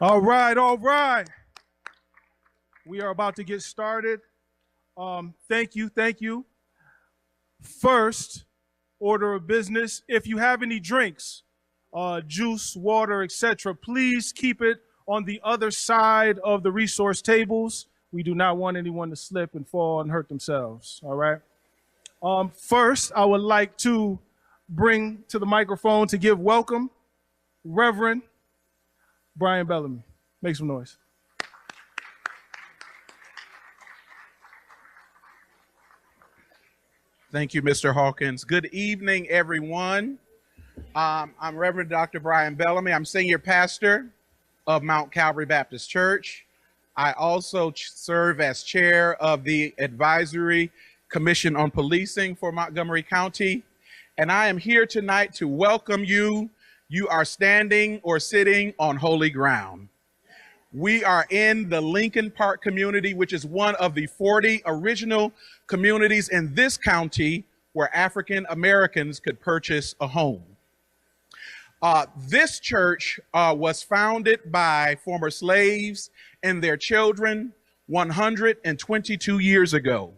All right, all right. We are about to get started. Thank you. First order of business, if you have any drinks, juice, water, etc., please keep it on the other side of the resource tables. We do not want anyone to slip and fall and hurt themselves, all right? First, I would like to bring to the microphone to give welcome Reverend Brian Bellamy. Make some noise. Thank you, Mr. Hawkins. Good evening, everyone. I'm Reverend Dr. Brian Bellamy. I'm senior pastor of Mount Calvary Baptist Church. I also serve as chair of the Advisory Commission on Policing for Montgomery County. And I am here tonight to welcome you. You are standing or sitting on holy ground. We are in the Lincoln Park community, which is one of the 40 original communities in this county where African Americans could purchase a home. This church was founded by former slaves and their children 122 years ago.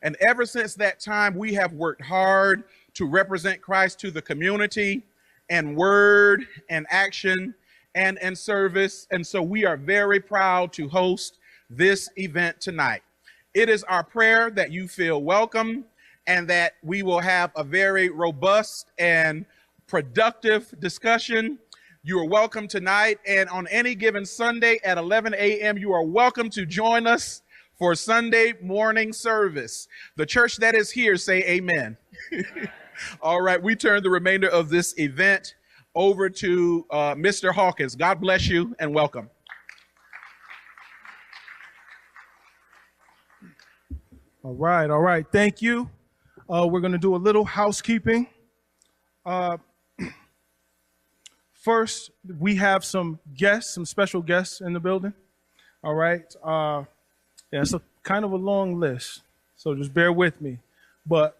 And ever since that time, we have worked hard to represent Christ to the community in word and action and in service. And so we are very proud to host this event tonight. It is our prayer that you feel welcome and that we will have a very robust and productive discussion. You are welcome tonight, and on any given Sunday at 11 a.m., you are welcome to join us for Sunday morning service. The church that is here, say amen. All right, we turn the remainder of this event over to Mr. Hawkins. God bless you and welcome. All right. Thank you. We're going to do a little housekeeping. First, we have some special guests in the building. All right. It's a kind of a long list, so just bear with me. But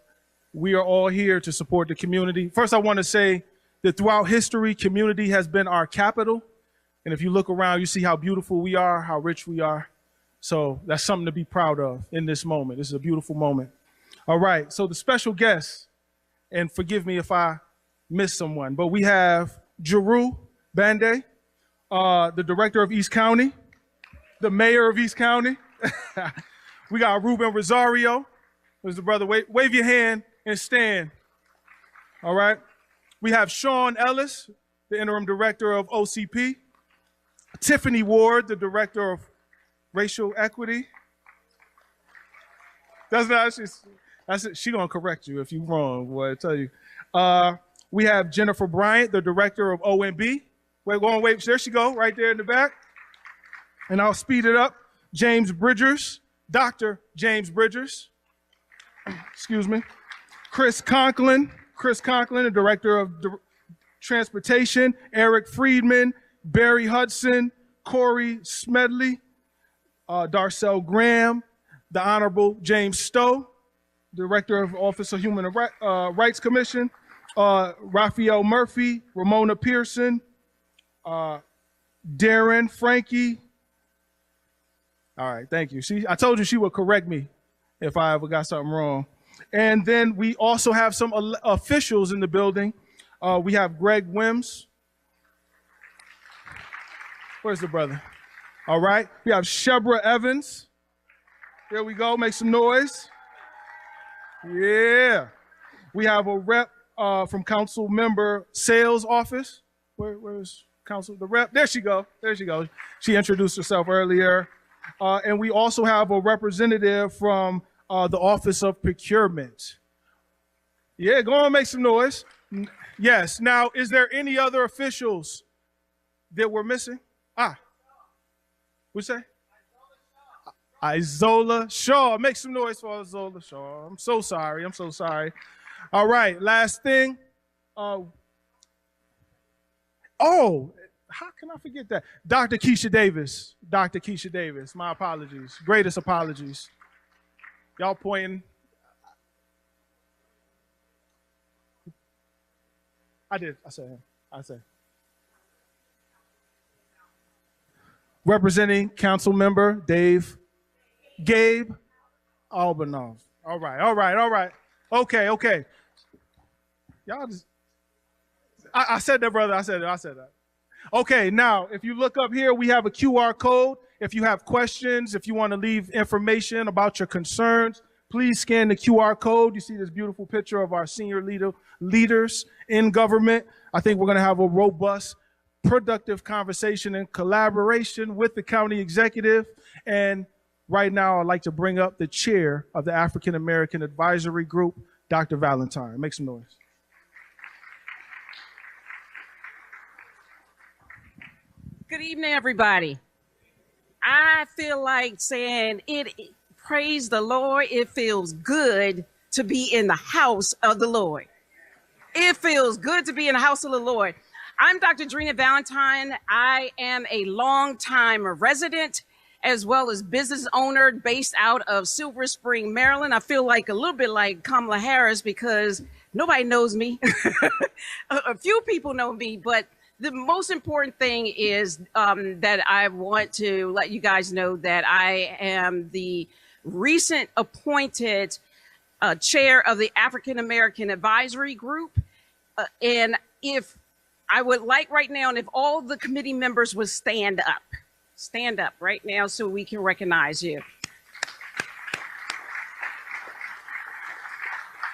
we are all here to support the community. First, I want to say that throughout history, community has been our capital. And if you look around, you see how beautiful we are, how rich we are. So that's something to be proud of in this moment. This is a beautiful moment. All right, so the special guests, and forgive me if I miss someone, but we have Jeru Bande, the director of East County, the mayor of East County. We got Ruben Rosario, who's the brother. Wave your hand and stand. All right. We have Sean Ellis, the interim director of OCP. Tiffany Ward, the director of racial equity. She's gonna correct you if you're wrong, boy, I tell you. We have Jennifer Bryant, the director of OMB. Wait, there she go, right there in the back. And I'll speed it up. James Bridgers, Dr. James Bridgers. Excuse me. Chris Conklin, the director of transportation. Eric Friedman, Barry Hudson, Corey Smedley, Darcel Graham, the Honorable James Stowe, Director of Office of Human Rights Commission, Raphael Murphy, Ramona Pearson, Darren Frankie. All right, thank you. I told you she would correct me if I ever got something wrong. And then we also have some officials in the building. We have Greg Wims. Where's the brother? All right. We have Shebra Evans. There we go. Make some noise. Yeah. We have a rep from council member sales office. Where's council? The rep? There she go. She introduced herself earlier. And we also have a representative from the Office of Procurement. Yeah, go on, make some noise. Yes. Now, is there any other officials that we're missing? What'd you say? Isola Shaw. Make some noise for Isola Shaw. I'm so sorry. All right, last thing. How can I forget that? Dr. Keisha Davis. My apologies. Greatest apologies. Y'all pointing. I did. I said him. Representing Council Member Gabe Albanov. All right. Okay. Y'all just, I said that, brother. I said that. Okay, now, if you look up here, we have a QR code. If you have questions, if you want to leave information about your concerns, please scan the QR code. You see this beautiful picture of our senior leaders in government. I think we're going to have a robust, productive conversation and collaboration with the county executive. And right now, I'd like to bring up the chair of the African American Advisory Group, Dr. Valentine. Make some noise. Good evening, everybody. I feel like saying praise the Lord. It feels good to be in the house of the Lord. It feels good to be in the house of the Lord. I'm Dr. Drina Valentine. I am a longtime resident as well as business owner based out of Silver Spring, Maryland. I feel like a little bit like Kamala Harris because nobody knows me. A few people know me, but the most important thing is that I want to let you guys know that I am the recent appointed chair of the African American Advisory Group. And if I would like right now, and if all the committee members would stand up right now so we can recognize you.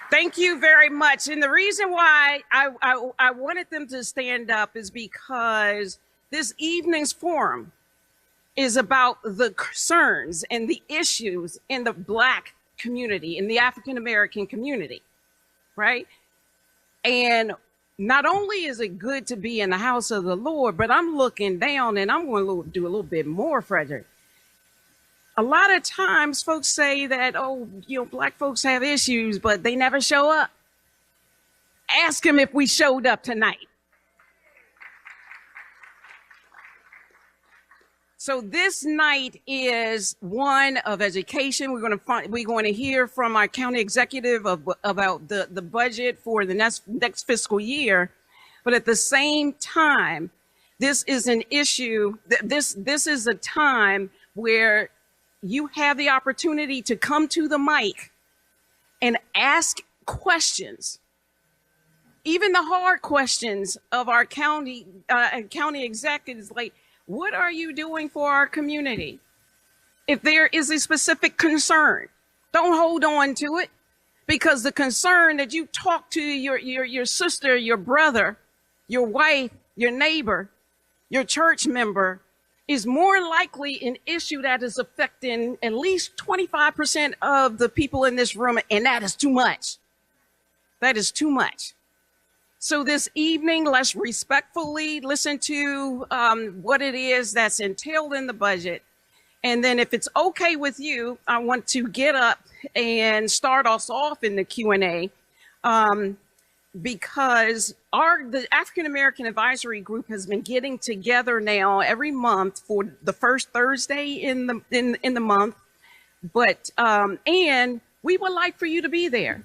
Thank you very much. And the reason why I wanted them to stand up is because this evening's forum is about the concerns and the issues in the Black community, in the African American community, right? And not only is it good to be in the house of the Lord, but I'm looking down and I'm going to do a little bit more, Frederick. A lot of times folks say that, oh, Black folks have issues, but they never show up. Ask them if we showed up tonight. So this night is one of education. We're going to hear from our county executive about the budget for the next fiscal year. But at the same time, this is an issue. This is a time where you have the opportunity to come to the mic and ask questions, even the hard questions of our county executives, like, what are you doing for our community? If there is a specific concern, don't hold on to it, because the concern that you talk to your sister, your brother, your wife, your neighbor, your church member is more likely an issue that is affecting at least 25% of the people in this room, and that is too much. That is too much. So this evening, let's respectfully listen to what it is that's entailed in the budget. And then if it's okay with you, I want to get up and start us off in the Q&A because the African American Advisory Group has been getting together now every month for the first Thursday in the month. But and we would like for you to be there,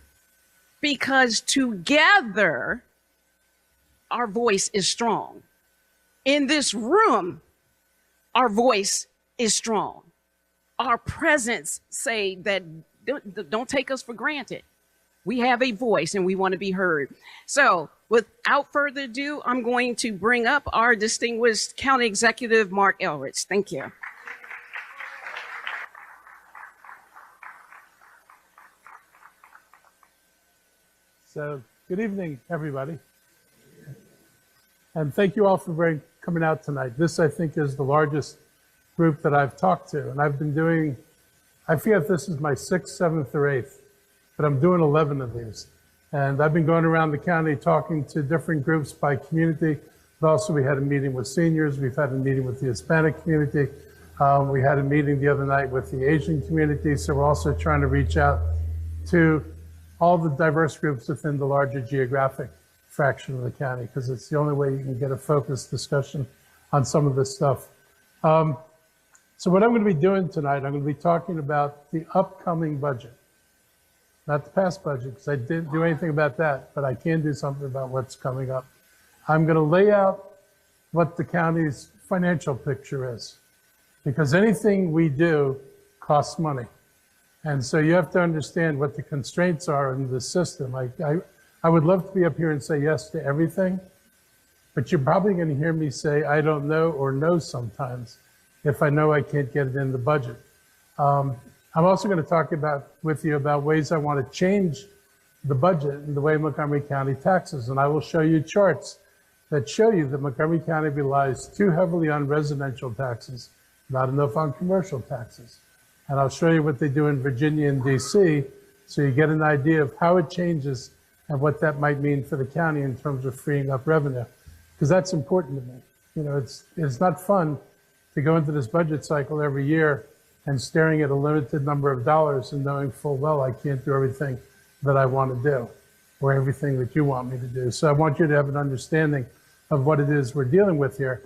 because together our voice is strong. In this room, our voice is strong. Our presence say that don't take us for granted. We have a voice and we want to be heard. So without further ado, I'm going to bring up our distinguished county executive, Mark Elrich. Thank you. So good evening, everybody. And thank you all for coming out tonight. This, I think, is the largest group that I've talked to. And I've been doing, I forget if this is my 6th, 7th, or 8th, but I'm doing 11 of these. And I've been going around the county talking to different groups by community, but also we had a meeting with seniors. We've had a meeting with the Hispanic community. We had a meeting the other night with the Asian community. So we're also trying to reach out to all the diverse groups within the larger geographic fraction of the county, because it's the only way you can get a focused discussion on some of this stuff. So what I'm going to be doing tonight, I'm going to be talking about the upcoming budget. Not the past budget, because I didn't do anything about that, but I can do something about what's coming up. I'm going to lay out what the county's financial picture is. because anything we do costs money. And so you have to understand what the constraints are in the system. I would love to be up here and say yes to everything, but you're probably going to hear me say I don't know or no sometimes if I know I can't get it in the budget. I'm also going to talk with you about ways I want to change the budget and the way Montgomery County taxes. And I will show you charts that show you that Montgomery County relies too heavily on residential taxes, not enough on commercial taxes. And I'll show you what they do in Virginia and DC, so you get an idea of how it changes and what that might mean for the county in terms of freeing up revenue, because that's important to me. You know, it's not fun to go into this budget cycle every year and staring at a limited number of dollars and knowing full well I can't do everything that I want to do or everything that you want me to do. So I want you to have an understanding of what it is we're dealing with here.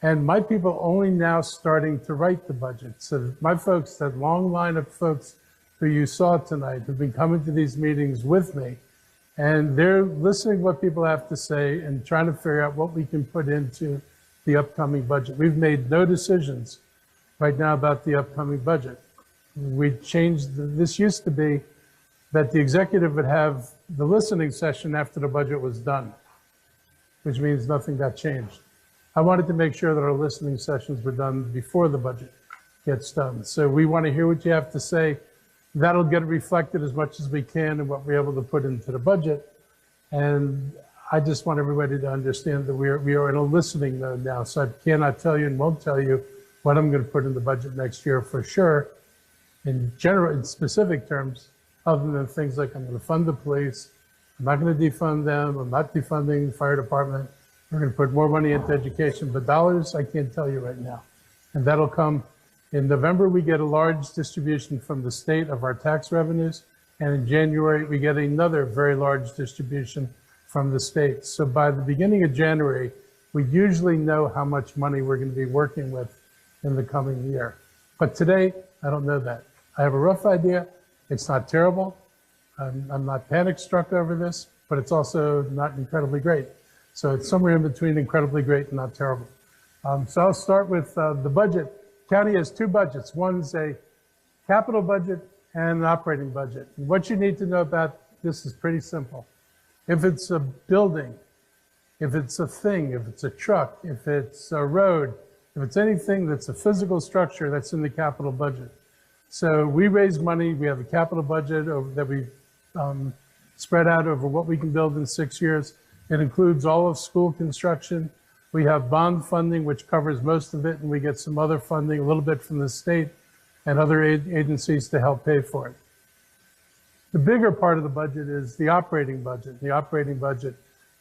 And my people only now starting to write the budget. So my folks, that long line of folks who you saw tonight, have been coming to these meetings with me, and they're listening to what people have to say and trying to figure out what we can put into the upcoming budget. We've made no decisions right now about the upcoming budget. We changed, this used to be that the executive would have the listening session after the budget was done, which means nothing got changed. I wanted to make sure that our listening sessions were done before the budget gets done. So we want to hear what you have to say. That'll get reflected as much as we can in what we're able to put into the budget. And I just want everybody to understand that we are in a listening mode now. So I cannot tell you and won't tell you what I'm going to put in the budget next year for sure, in general, in specific terms, other than things like I'm going to fund the police, I'm not going to defund them, I'm not defunding the fire department, we're going to put more money into education, but dollars I can't tell you right now. And that'll come in November. We get a large distribution from the state of our tax revenues, and in January we get another very large distribution from the state. So by the beginning of January, we usually know how much money we're going to be working with in the coming year. But today, I don't know that. I have a rough idea. It's not terrible. I'm not panic struck over this, but it's also not incredibly great. So it's somewhere in between incredibly great and not terrible. So I'll start with the budget. County has two budgets. One's a capital budget and an operating budget. And what you need to know about this is pretty simple. If it's a building, if it's a thing, if it's a truck, if it's a road, if it's anything that's a physical structure, that's in the capital budget. So we raise money. We have a capital budget that we spread out over what we can build in 6 years. It includes all of school construction. We have bond funding, which covers most of it, and we get some other funding, a little bit from the state and other agencies to help pay for it. The bigger part of the budget is the operating budget. The operating budget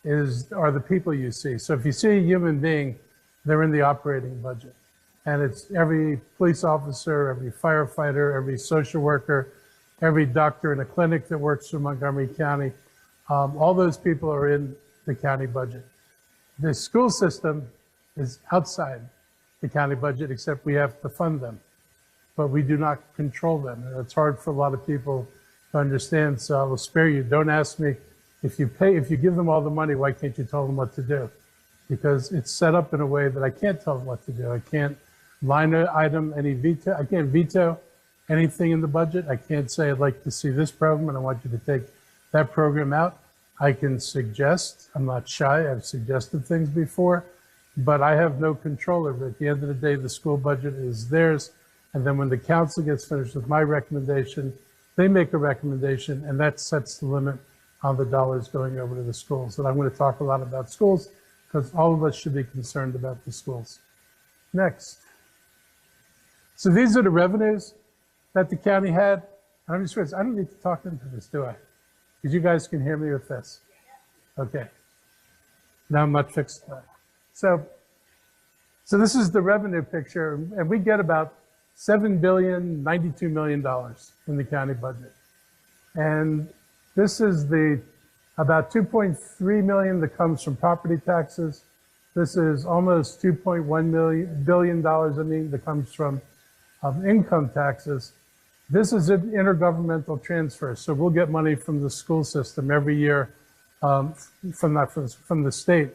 are the people you see. So if you see a human being, they're in the operating budget. And it's every police officer, every firefighter, every social worker, every doctor in a clinic that works for Montgomery County. All those people are in the county budget. The school system is outside the county budget, except we have to fund them, but we do not control them. And it's hard for a lot of people to understand, so I will spare you. Don't ask me if you give them all the money, why can't you tell them what to do? Because it's set up in a way that I can't tell them what to do. I can't line item any veto. I can't veto anything in the budget. I can't say I'd like to see this program and I want you to take that program out. I can suggest, I'm not shy, I've suggested things before, but I have no control over it. At the end of the day, the school budget is theirs. And then when the council gets finished with my recommendation, they make a recommendation, and that sets the limit on the dollars going over to the schools. And I'm going to talk a lot about schools because all of us should be concerned about the schools. Next. So these are the revenues that the county had. And I'm just curious, I don't need to talk into this, do I? Because you guys can hear me with this. Okay. Now I'm not fixed. So this is the revenue picture, and we get about $7,092 million in the county budget. And this is about $2.3 million that comes from property taxes. This is almost $2.1 billion, that comes from income taxes. This is an intergovernmental transfer. So we'll get money from the school system every year from the state.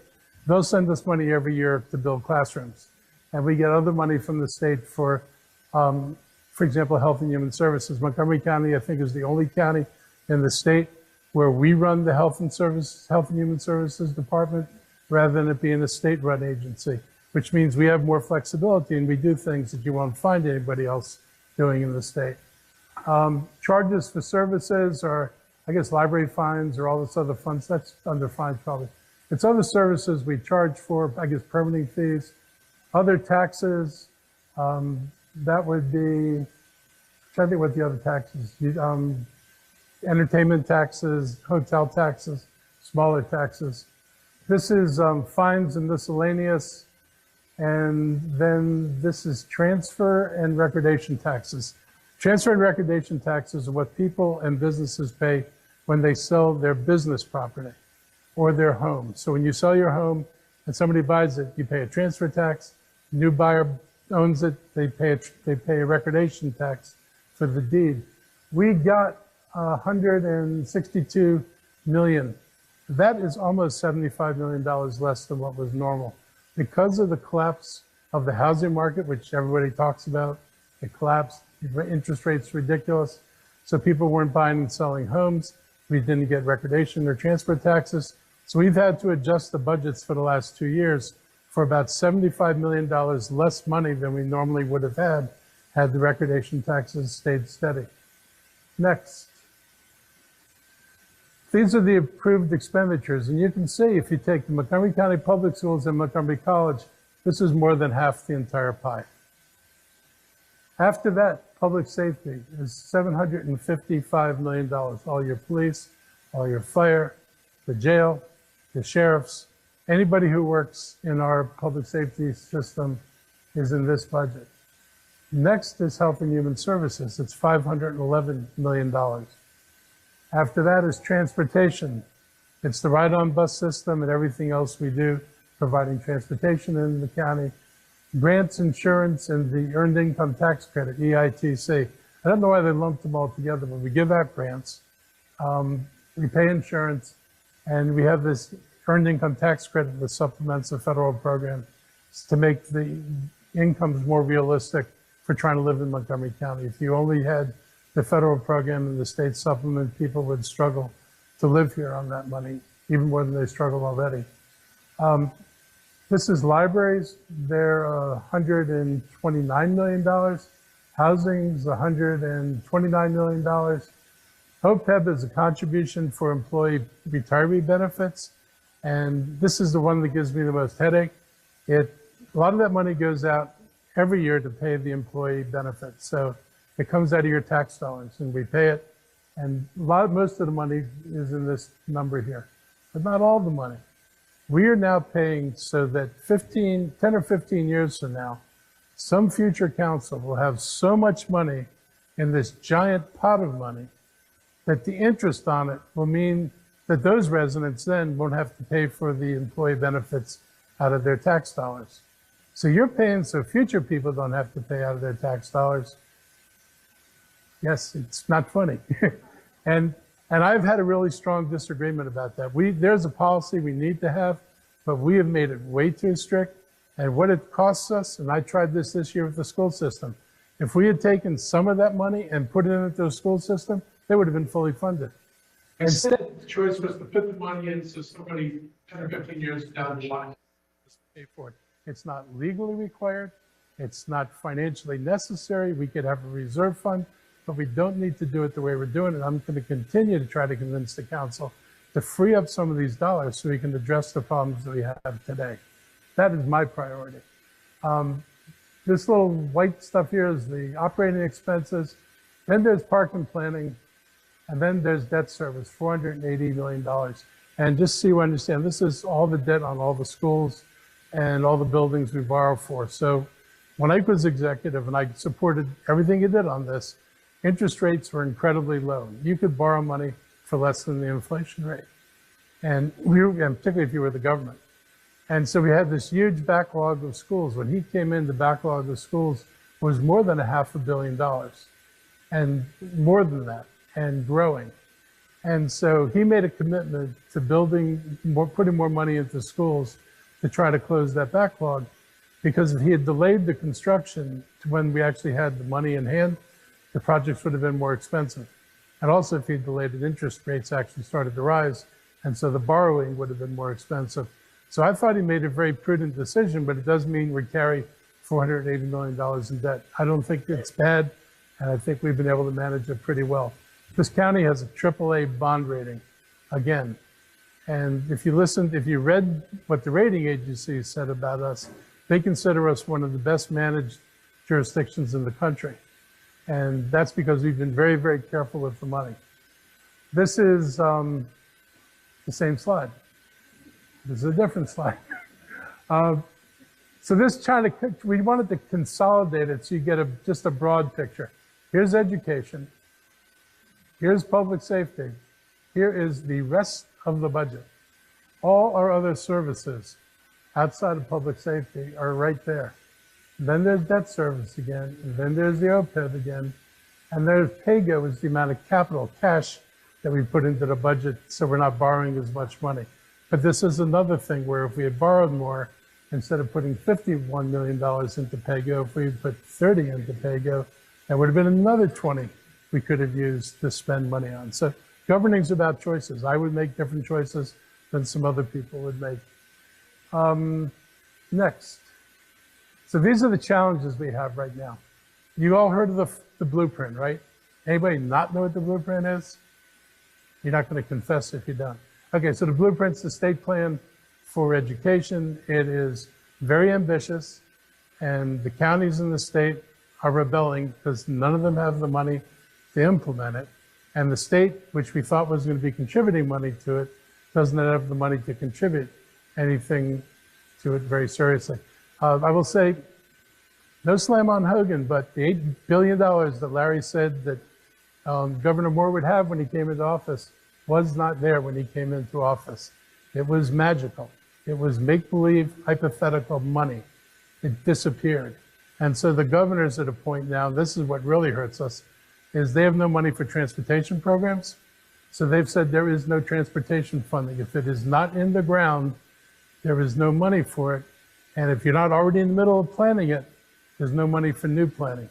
They'll send us money every year to build classrooms. and we get other money from the state for example, Health and Human Services. Montgomery County, I think, is the only county in the state where we run the Health and Human Services Department rather than it being a state-run agency, which means we have more flexibility and we do things that you won't find anybody else doing in the state. Charges for services are, I guess, library fines or all this other funds. That's under fines probably. It's other services we charge for, I guess, permitting fees, other taxes. That would be, I'm trying to think what the other taxes, entertainment taxes, hotel taxes, smaller taxes. This is fines and miscellaneous, and then this is transfer and recordation taxes. Transfer and recordation taxes are what people and businesses pay when they sell their business property or their home. So when you sell your home and somebody buys it, you pay a transfer tax. New buyer owns it, they pay a recordation tax for the deed. We got 162 million. That is almost $75 million less than what was normal. Because of the collapse of the housing market, which everybody talks about, it collapsed, interest rates ridiculous. So people weren't buying and selling homes. We didn't get recordation or transfer taxes. So we've had to adjust the budgets for the last 2 years for about $75 million less money than we normally would have had the recordation taxes stayed steady. Next. These are the approved expenditures. And you can see if you take the Montgomery County Public Schools and Montgomery College, this is more than half the entire pie. After that, public safety is $755 million. All your police, all your fire, the jail, the sheriffs, anybody who works in our public safety system is in this budget. Next is Health and Human Services. It's $511 million. After that is transportation. It's the ride-on bus system and everything else we do, providing transportation in the county. Grants, insurance, and the Earned Income Tax Credit, EITC. I don't know why they lumped them all together, but we give out grants. We pay insurance, and we have this Earned Income Tax Credit that supplements the federal program to make the incomes more realistic for trying to live in Montgomery County. If you only had the federal program and the state supplement, people would struggle to live here on that money, even more than they struggle already. This is libraries. They're $129 million. Housing's $129 million. OPEB is a contribution for employee retiree benefits. And this is the one that gives me the most headache. A lot of that money goes out every year to pay the employee benefits. So it comes out of your tax dollars and we pay it. And most of the money is in this number here, but not all the money. We are now paying so that 10 or 15 years from now, some future council will have so much money in this giant pot of money that the interest on it will mean that those residents then won't have to pay for the employee benefits out of their tax dollars. So you're paying so future people don't have to pay out of their tax dollars. Yes, it's not funny. And I've had a really strong disagreement about that. There's a policy we need to have, but we have made it way too strict. And what it costs us, and I tried this year with the school system, if we had taken some of that money and put it into the school system, they would have been fully funded. Instead, the choice was to put the money in so somebody 10 or 15 years down the line has to pay for it. It's not legally required. It's not financially necessary. We could have a reserve fund, but we don't need to do it the way we're doing it. I'm going to continue to try to convince the council to free up some of these dollars so we can address the problems that we have today. That is my priority. This little white stuff here is the operating expenses. Then there's park and planning. And then there's debt service, $480 million. And just so you understand, this is all the debt on all the schools and all the buildings we borrow for. So when I was executive and I supported everything you did on this, interest rates were incredibly low. You could borrow money for less than the inflation rate. And particularly if you were the government. And so we had this huge backlog of schools. When he came in, the backlog of schools was more than $500 million and more than that, and growing. And so he made a commitment to putting more money into schools to try to close that backlog. because if he had delayed the construction to when we actually had the money in hand, the projects would have been more expensive. And also if he had delayed it, interest rates actually started to rise. And so the borrowing would have been more expensive. So I thought he made a very prudent decision, but it does mean we carry $480 million in debt. I don't think it's bad, and I think we've been able to manage it pretty well. This county has a AAA bond rating, again. And if you read what the rating agencies said about us, they consider us one of the best managed jurisdictions in the country. And that's because we've been very, very careful with the money. This is the same slide. This is a different slide. So this we wanted to consolidate it so you get just a broad picture. Here's education. Here's public safety. Here is the rest of the budget. All our other services outside of public safety are right there. Then there's debt service again, and then there's the OPEB again, and there's PAYGO is the amount of capital, cash, that we put into the budget so we're not borrowing as much money. But this is another thing where if we had borrowed more, instead of putting $51 million into PAYGO, if we put 30 into PAYGO, that would have been another 20 we could have used to spend money on. So governing is about choices. I would make different choices than some other people would make. Next. So these are the challenges we have right now. You all heard of the blueprint, right? Anybody not know what the blueprint is? You're not going to confess if you don't. Okay, so the blueprint's the state plan for education. It is very ambitious, and the counties in the state are rebelling because none of them have the money to implement it. And the state, which we thought was going to be contributing money to it, doesn't have the money to contribute anything to it very seriously. I will say, no slam on Hogan, but the $8 billion that Larry said that Governor Moore would have when he came into office was not there when he came into office. It was magical. It was make-believe, hypothetical money. It disappeared. And so the governor's at a point now, this is what really hurts us, is they have no money for transportation programs. So they've said there is no transportation funding. If it is not in the ground, there is no money for it. And if you're not already in the middle of planning it, there's no money for new planning.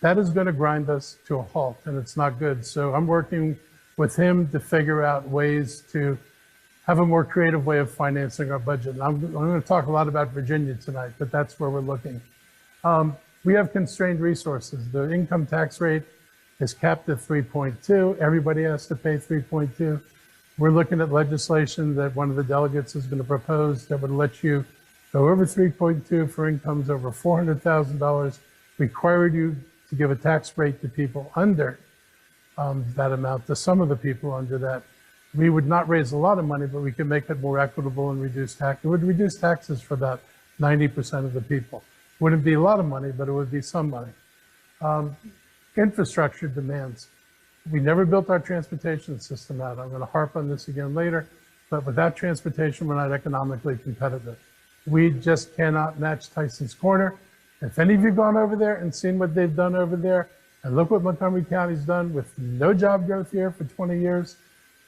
That is going to grind us to a halt, and it's not good. So I'm working with him to figure out ways to have a more creative way of financing our budget. And I'm going to talk a lot about Virginia tonight, but that's where we're looking. We have constrained resources. The income tax rate is capped at 3.2. Everybody has to pay 3.2. We're looking at legislation that one of the delegates is going to propose that would let you go over 3.2 for incomes over $400,000, require you to give a tax rate to people under that amount, to some of the people under that. We would not raise a lot of money, but we could make it more equitable and reduce tax. It would reduce taxes for about 90% of the people. Wouldn't be a lot of money, but it would be some money. Infrastructure demands. We never built our transportation system out. I'm going to harp on this again later, but without transportation, we're not economically competitive. We just cannot match Tyson's Corner. If any of you have gone over there and seen what they've done over there, and look what Montgomery County's done with no job growth here for 20 years,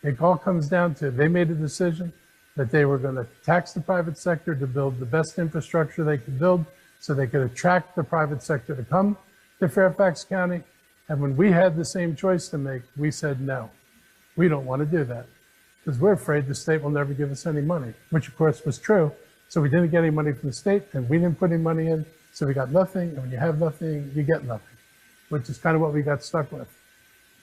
it all comes down to they made a decision that they were going to tax the private sector to build the best infrastructure they could build so they could attract the private sector to come to Fairfax County. And when we had the same choice to make, we said no. We don't want to do that because we're afraid the state will never give us any money, which of course was true. So we didn't get any money from the state, and we didn't put any money in, so we got nothing. And when you have nothing, you get nothing, which is kind of what we got stuck with.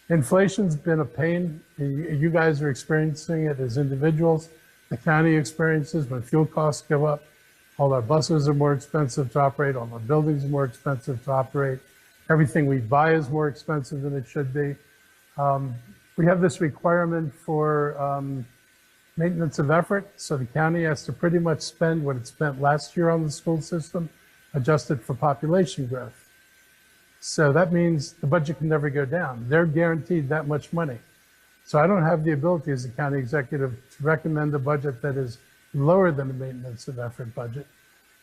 Inflation's been a pain. You guys are experiencing it as individuals. The county experiences when fuel costs go up. All our buses are more expensive to operate. All our buildings are more expensive to operate. Everything we buy is more expensive than it should be. We have this requirement for maintenance of effort. So the county has to pretty much spend what it spent last year on the school system, adjusted for population growth. So that means the budget can never go down. They're guaranteed that much money. So I don't have the ability as a county executive to recommend a budget that is lower than the maintenance of effort budget.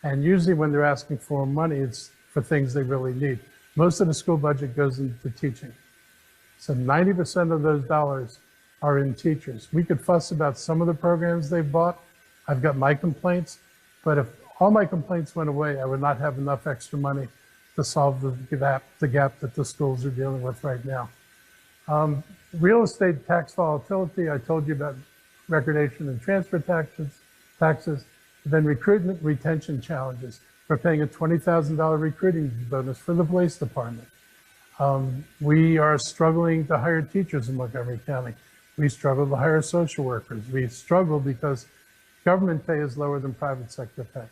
And usually when they're asking for money, it's for things they really need. Most of the school budget goes into teaching. So 90% of those dollars are in teachers. We could fuss about some of the programs they've bought. I've got my complaints, but if all my complaints went away. I would not have enough extra money to solve the gap that the schools are dealing with right now. Real estate tax volatility, I told you about recordation and transfer taxes, then recruitment retention challenges. We're paying a $20,000 recruiting bonus for the police department. We are struggling to hire teachers in Montgomery County. We struggle to hire social workers. We struggle because government pay is lower than private sector pay.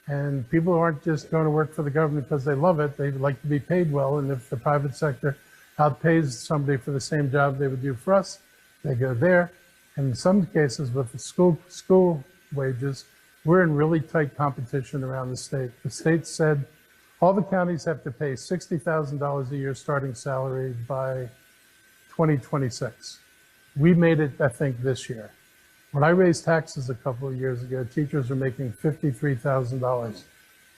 And people aren't just going to work for the government because they love it. They like to be paid well. And if the private sector outpays somebody for the same job they would do for us, they go there. And in some cases with the school wages, we're in really tight competition around the state. The state said all the counties have to pay $60,000 a year starting salary by 2026. We made it, I think, this year. When I raised taxes a couple of years ago, teachers were making $53,000.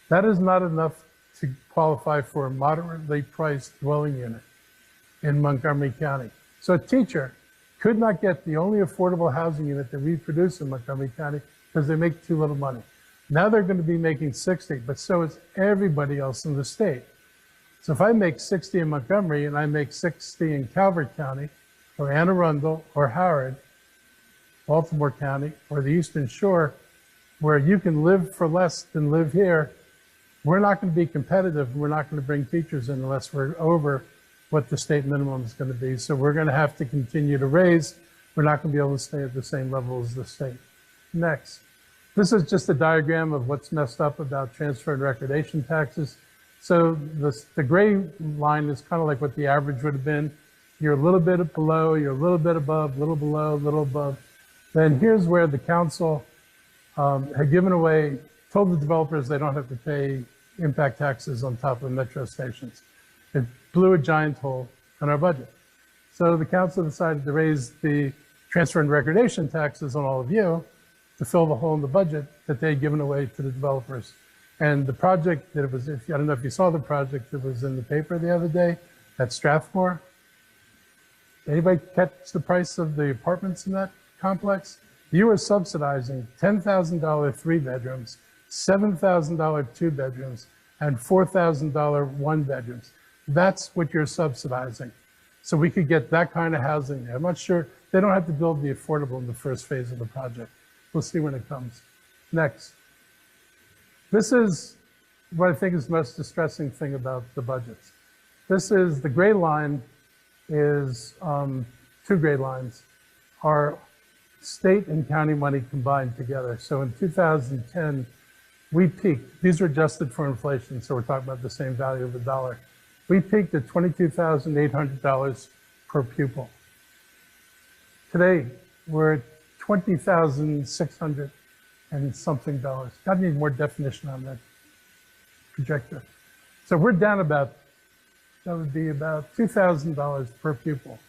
That is not enough to qualify for a moderately priced dwelling unit in Montgomery County. So a teacher could not get the only affordable housing unit that we produce in Montgomery County because they make too little money. Now they're going to be making 60, but so is everybody else in the state. So if I make 60 in Montgomery and I make 60 in Calvert County or Anne Arundel or Howard, Baltimore County, or the Eastern Shore, where you can live for less than live here, we're not going to be competitive. We're not going to bring teachers in unless we're over what the state minimum is going to be. So we're going to have to continue to raise. We're not going to be able to stay at the same level as the state. Next. This is just a diagram of what's messed up about transfer and recordation taxes. So the gray line is kind of like what the average would have been. You're a little bit below, you're a little bit above, little below, little above. Then here's where the council had given away, told the developers they don't have to pay impact taxes on top of metro stations. It blew a giant hole in our budget. So the council decided to raise the transfer and recordation taxes on all of you to fill the hole in the budget that they'd given away to the developers. And the project that it was, I don't know if you saw the project that was in the paper the other day at Strathmore. Anybody catch the price of the apartments in that complex? You were subsidizing $10,000 3 bedrooms, $7,000 2 bedrooms, and $4,000 1 bedrooms. That's what you're subsidizing. So we could get that kind of housing there. I'm not sure, they don't have to build the affordable in the first phase of the project. We'll see when it comes. Next. This is what I think is the most distressing thing about the budgets. This is, the gray line is, 2 gray lines are state and county money combined together. So in 2010, we peaked, these are adjusted for inflation, so we're talking about the same value of the dollar. We peaked at $22,800 per pupil. Today, we're at $20,600 and something dollars. Got any more definition on that projector? So we're down about, that would be about $2,000 per pupil.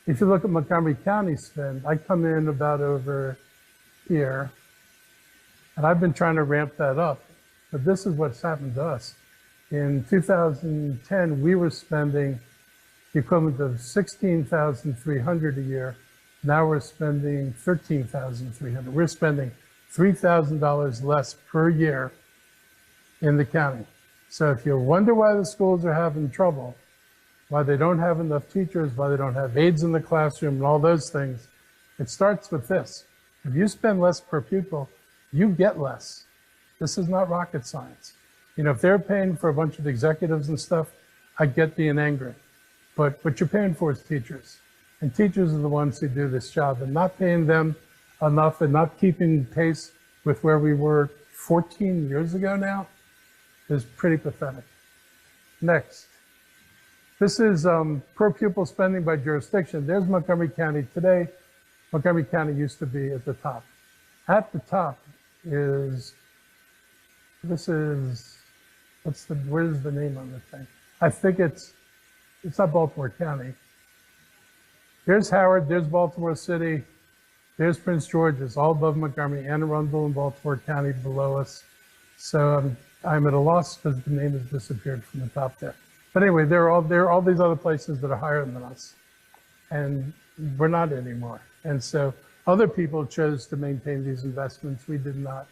If you look at Montgomery County spend, I come in about over here, and I've been trying to ramp that up, but this is what's happened to us. In 2010, we were spending the equivalent of $16,300 a year. Now we're spending $13,300. We're spending $3,000 less per year in the county. So if you wonder why the schools are having trouble, why they don't have enough teachers, why they don't have aides in the classroom and all those things, it starts with this. If you spend less per pupil, you get less. This is not rocket science. You know, if they're paying for a bunch of executives and stuff, I get being angry. But what you're paying for is teachers. And teachers are the ones who do this job, and not paying them enough and not keeping pace with where we were 14 years ago now is pretty pathetic. Next. This is per pupil spending by jurisdiction. There's Montgomery County today. Montgomery County used to be at the top. At the top is, this is, where's the name on the thing? I think it's not Baltimore County. There's Howard, there's Baltimore City, there's Prince George's, all above Montgomery, Anne Arundel and Baltimore County below us. So I'm at a loss because the name has disappeared from the top there. But anyway, there are all these other places that are higher than us, and we're not anymore. And so other people chose to maintain these investments. We did not.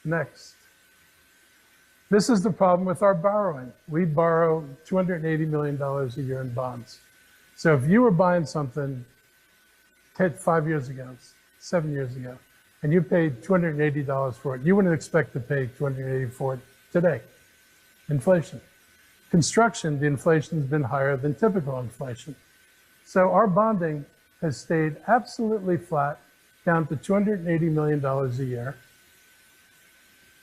Next. This is the problem with our borrowing. We borrow $280 million a year in bonds. So if you were buying something 5 years ago, 7 years ago, and you paid $280 for it, you wouldn't expect to pay $280 for it today. Inflation. Construction, the inflation has been higher than typical inflation. So our bonding has stayed absolutely flat, down to $280 million a year.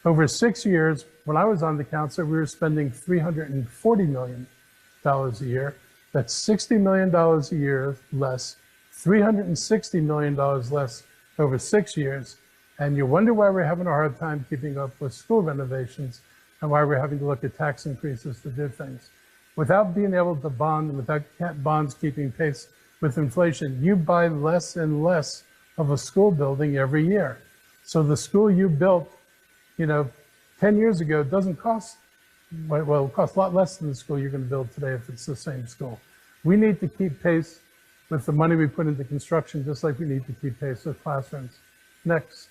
Over 6 years, when I was on the council, we were spending $340 million a year. That's $60 million a year less, $360 million less over 6 years. And you wonder why we're having a hard time keeping up with school renovations and why we're having to look at tax increases to do things. Without being able to bond and without bonds keeping pace with inflation, you buy less and less of a school building every year. So the school you built, 10 years ago doesn't cost, well, it costs a lot less than the school you're going to build today if it's the same school. We need to keep pace with the money we put into construction, just like we need to keep pace with classrooms. Next.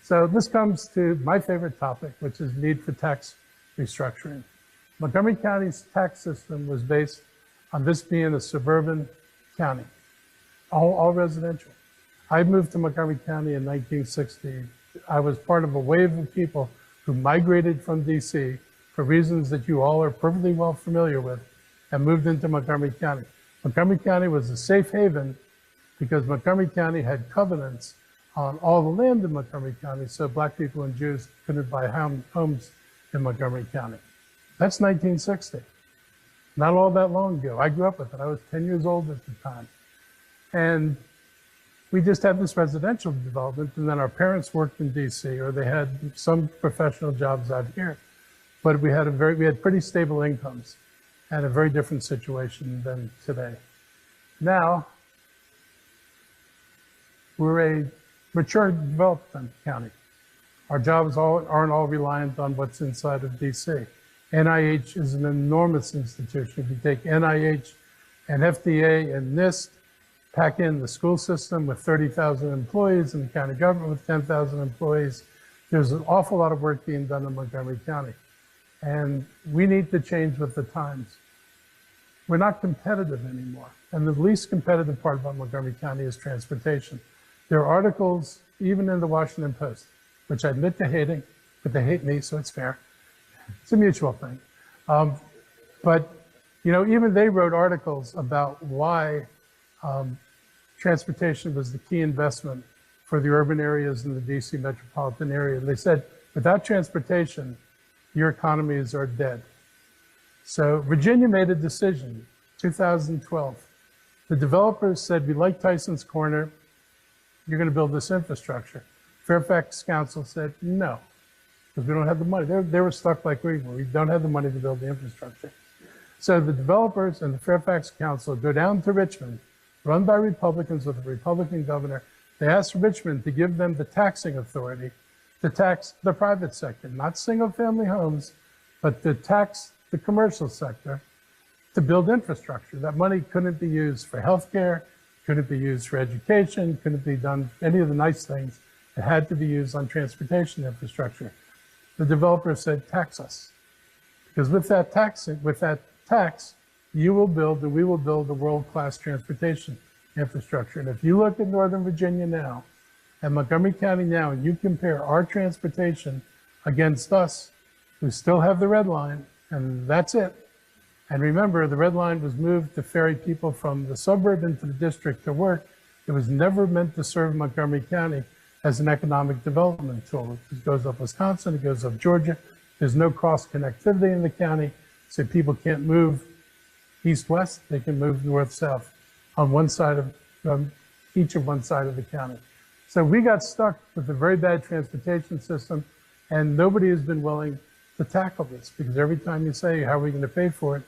So this comes to my favorite topic, which is need for tax restructuring. Montgomery County's tax system was based on this being a suburban county, all residential. I moved to Montgomery County in 1960. I was part of a wave of people who migrated from DC for reasons that you all are perfectly well familiar with and moved into Montgomery County. Montgomery County was a safe haven because Montgomery County had covenants on all the land in Montgomery County, so Black people and Jews couldn't buy homes in Montgomery County. That's 1960. Not all that long ago. I grew up with it. I was 10 years old at the time. And we just had this residential development, and then our parents worked in DC, or they had some professional jobs out here. But we had pretty stable incomes and a very different situation than today. Now, we're a mature development county. Our jobs aren't all reliant on what's inside of DC. NIH is an enormous institution. If you take NIH and FDA and NIST, pack in the school system with 30,000 employees and the county government with 10,000 employees, there's an awful lot of work being done in Montgomery County. And we need to change with the times. We're not competitive anymore. And the least competitive part about Montgomery County is transportation. There are articles, even in the Washington Post, which I admit to hating, but they hate me, so it's fair. It's a mutual thing. But even they wrote articles about why transportation was the key investment for the urban areas in the DC metropolitan area. And they said, without transportation, your economies are dead. So Virginia made a decision, 2012. The developers said, we like Tyson's Corner, you're going to build this infrastructure. Fairfax Council said, no, because we don't have the money. They were stuck like we were. We don't have the money to build the infrastructure. So the developers and the Fairfax Council go down to Richmond, run by Republicans with a Republican governor. They asked Richmond to give them the taxing authority to tax the private sector, not single-family homes, but to tax the commercial sector to build infrastructure. That money couldn't be used for healthcare, couldn't be used for education, couldn't be done any of the nice things. It had to be used on transportation infrastructure. The developer said, tax us. Because with that tax, you will build and we will build a world-class transportation infrastructure. And if you look at Northern Virginia now and Montgomery County now, and you compare our transportation against us, who still have the red line, and that's it. And remember, the red line was moved to ferry people from the suburb into the district to work. It was never meant to serve Montgomery County as an economic development tool. It goes up Wisconsin, it goes up Georgia. There's no cross connectivity in the county, so people can't move east-west, they can move north-south on one side of, each of one side of the county. So we got stuck with a very bad transportation system, and nobody has been willing to tackle this, because every time you say, how are we going to pay for it?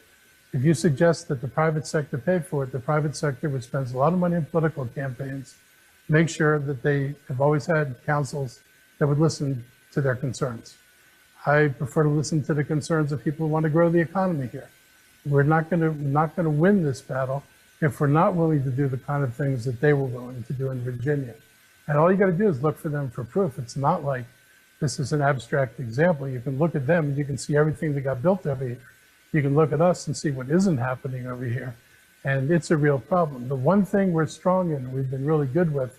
If you suggest that the private sector pay for it, the private sector, which spends a lot of money on political campaigns, make sure that they have always had councils that would listen to their concerns. I prefer to listen to the concerns of people who want to grow the economy here. We're not going to win this battle if we're not willing to do the kind of things that they were willing to do in Virginia. And all you got to do is look for them for proof. It's not like This is an abstract example. You can look at them and you can see everything that got built over here. You can look at us and see what isn't happening over here. And it's a real problem. The one thing we're strong in, we've been really good with,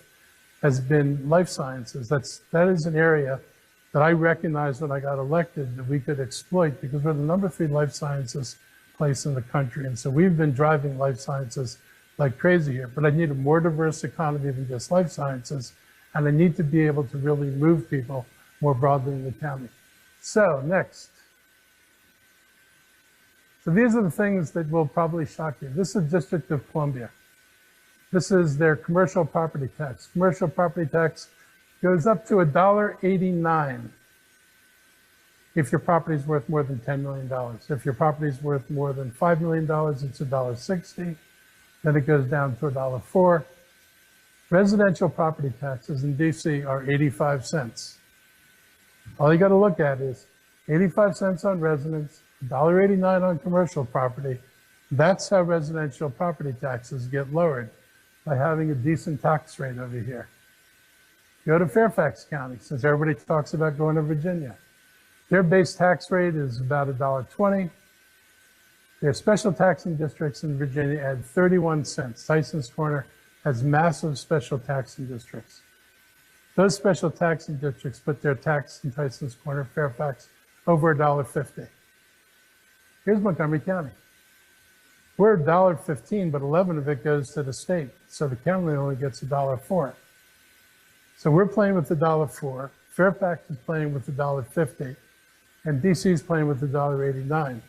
has been life sciences. That is an area that I recognized when I got elected that we could exploit, because we're the #3 life sciences place in the country. And so we've been driving life sciences like crazy here. But I need a more diverse economy than just life sciences. And I need to be able to really move people more broadly in the county. So next. So these are the things that will probably shock you. This is District of Columbia. This is their commercial property tax. Commercial property tax goes up to $1.89 if your property is worth more than $10 million. If your property is worth more than $5 million, it's $1.60. Then it goes down to $1.04. Residential property taxes in DC are 85 cents. All you got to look at is 85 cents on residents, $1.89 on commercial property. That's how residential property taxes get lowered, by having a decent tax rate over here. Go to Fairfax County, since everybody talks about going to Virginia. Their base tax rate is about $1.20. Their special taxing districts in Virginia add 31 cents. Tyson's Corner has massive special taxing districts. Those special taxing districts put their tax in Tyson's Corner, Fairfax, over $1.50. Here's Montgomery County. We're $1.15, but 11 of it goes to the state. So the county only gets $1.04. So we're playing with $1.04. Fairfax is playing with $1.50. And DC is playing with $1.89.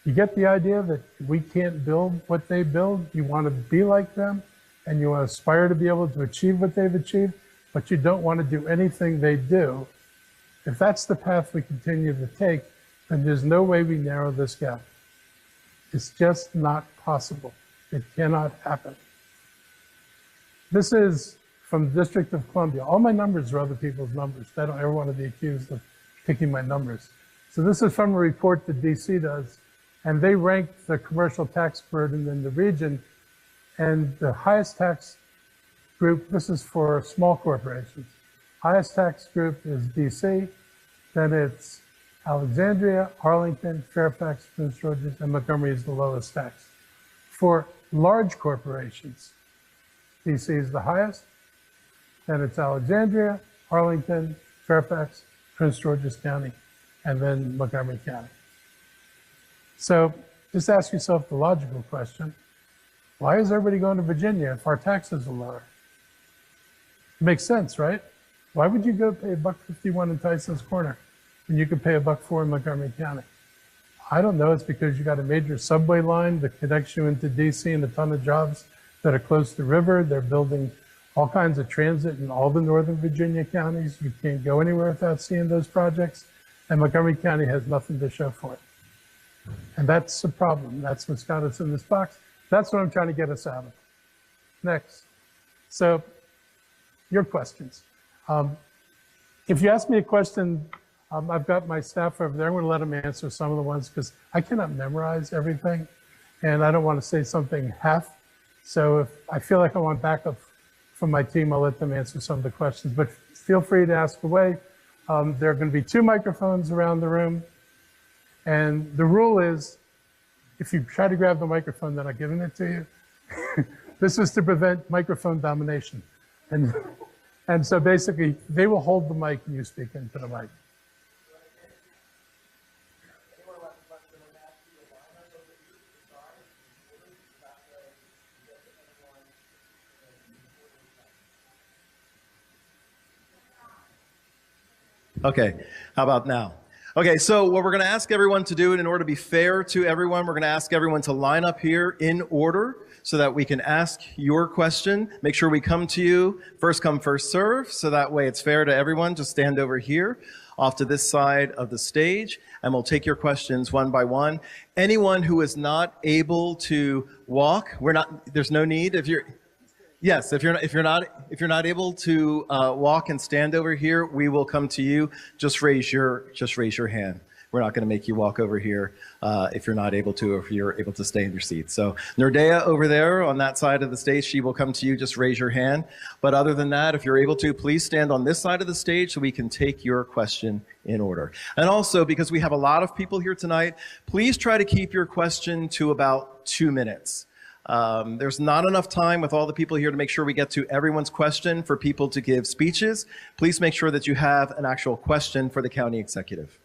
You get the idea that we can't build what they build. You want to be like them, and you want to aspire to be able to achieve what they've achieved, but you don't want to do anything they do. If that's the path we continue to take, then there's no way we narrow this gap. It's just not possible. It cannot happen. This is from the District of Columbia. All my numbers are other people's numbers. I don't ever want to be accused of picking my numbers. So this is from a report that DC does, and they rank the commercial tax burden in the region, and the highest tax group, this is for small corporations, highest tax group is DC, then it's Alexandria, Arlington, Fairfax, Prince George's, and Montgomery is the lowest tax. For large corporations, DC is the highest, then it's Alexandria, Arlington, Fairfax, Prince George's County, and then Montgomery County. So just ask yourself the logical question, why is everybody going to Virginia if our taxes are lower? It makes sense, right? Why would you go pay $1.51 in Tyson's Corner when you could pay $1.04 in Montgomery County? I don't know. It's because you got a major subway line that connects you into DC and a ton of jobs that are close to the river. They're building all kinds of transit in all the Northern Virginia counties. You can't go anywhere without seeing those projects. And Montgomery County has nothing to show for it. And that's a problem. That's what's got us in this box. That's what I'm trying to get us out of. Next. So, your questions. If you ask me a question, I've got my staff over there. I'm going to let them answer some of the ones because I cannot memorize everything, and I don't want to say something half. So if I feel like I want backup from my team, I'll let them answer some of the questions. But feel free to ask away. There are going to be 2 microphones around the room. And the rule is, if you try to grab the microphone, then I'm giving it to you. This is to prevent microphone domination. And so basically, they will hold the mic and you speak into the mic. Okay, how about now? Okay, so what we're going to ask everyone to do in order to be fair to everyone, we're going to ask everyone to line up here in order so that we can ask your question. Make sure we come to you first come, first serve, so that way it's fair to everyone. Just stand over here off to this side of the stage, and we'll take your questions one by one. Anyone who is not able to walk, there's no need. If you're not able to walk and stand over here, we will come to you. Just raise your hand. we're not going to make you walk over here if you're not able to, or if you're able to stay in your seat. So Nordea over there on that side of the stage, she will come to you. Just raise your hand. But other than that, if you're able to, please stand on this side of the stage so we can take your question in order. And also, because we have a lot of people here tonight, please try to keep your question to about 2 minutes. There's not enough time with all the people here to make sure we get to everyone's question for people to give speeches. Please make sure that you have an actual question for the county executive.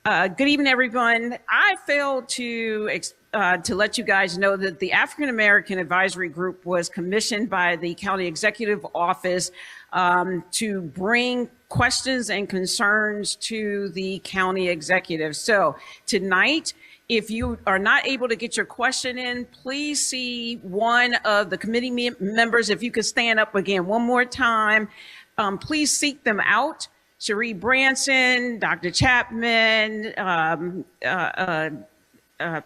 Good evening, everyone. I failed to let you guys know that the African American Advisory Group was commissioned by the County Executive Office to bring questions and concerns to the county executive. So tonight, if you are not able to get your question in, please see one of the committee members. If you could stand up again one more time, please seek them out. Cherie Branson, Dr. Chapman,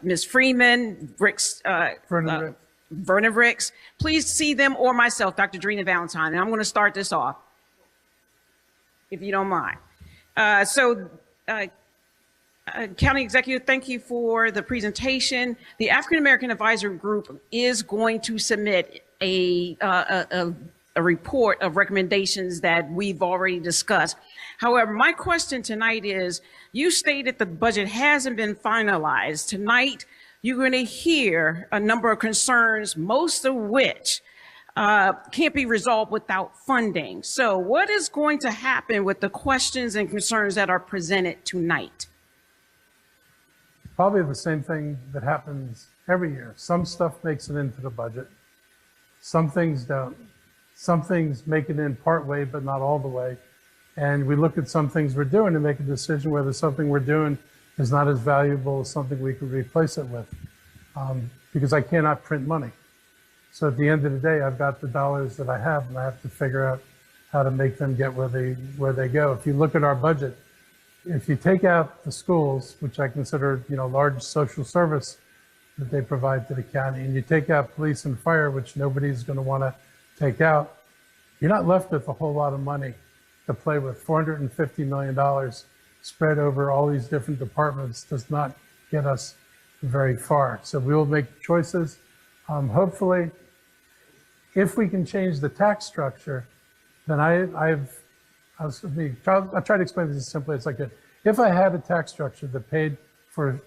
Ms. Freeman, Vernon Ricks. Please see them, or myself, Dr. Drina Valentine. And I'm going to start this off, if you don't mind. County Executive, thank you for the presentation. The African American Advisory Group is going to submit a report of recommendations that we've already discussed. However, my question tonight is, you stated the budget hasn't been finalized. Tonight, you're going to hear a number of concerns, most of which can't be resolved without funding. So what is going to happen with the questions and concerns that are presented tonight? Probably the same thing that happens every year. Some stuff makes it into the budget. Some things don't. Some things make it in part way, but not all the way. And we look at some things we're doing and make a decision whether something we're doing is not as valuable as something we could replace it with. Because I cannot print money. So at the end of the day, I've got the dollars that I have, and I have to figure out how to make them get where they go. If you look at our budget, if you take out the schools, which I consider, large social service that they provide to the county, and you take out police and fire, which nobody's going to want to take out, you're not left with a whole lot of money to play with. $450 million spread over all these different departments does not get us very far. So we will make choices. Hopefully, if we can change the tax structure, then I'll try to explain this as simply as I could. If I had a tax structure that paid for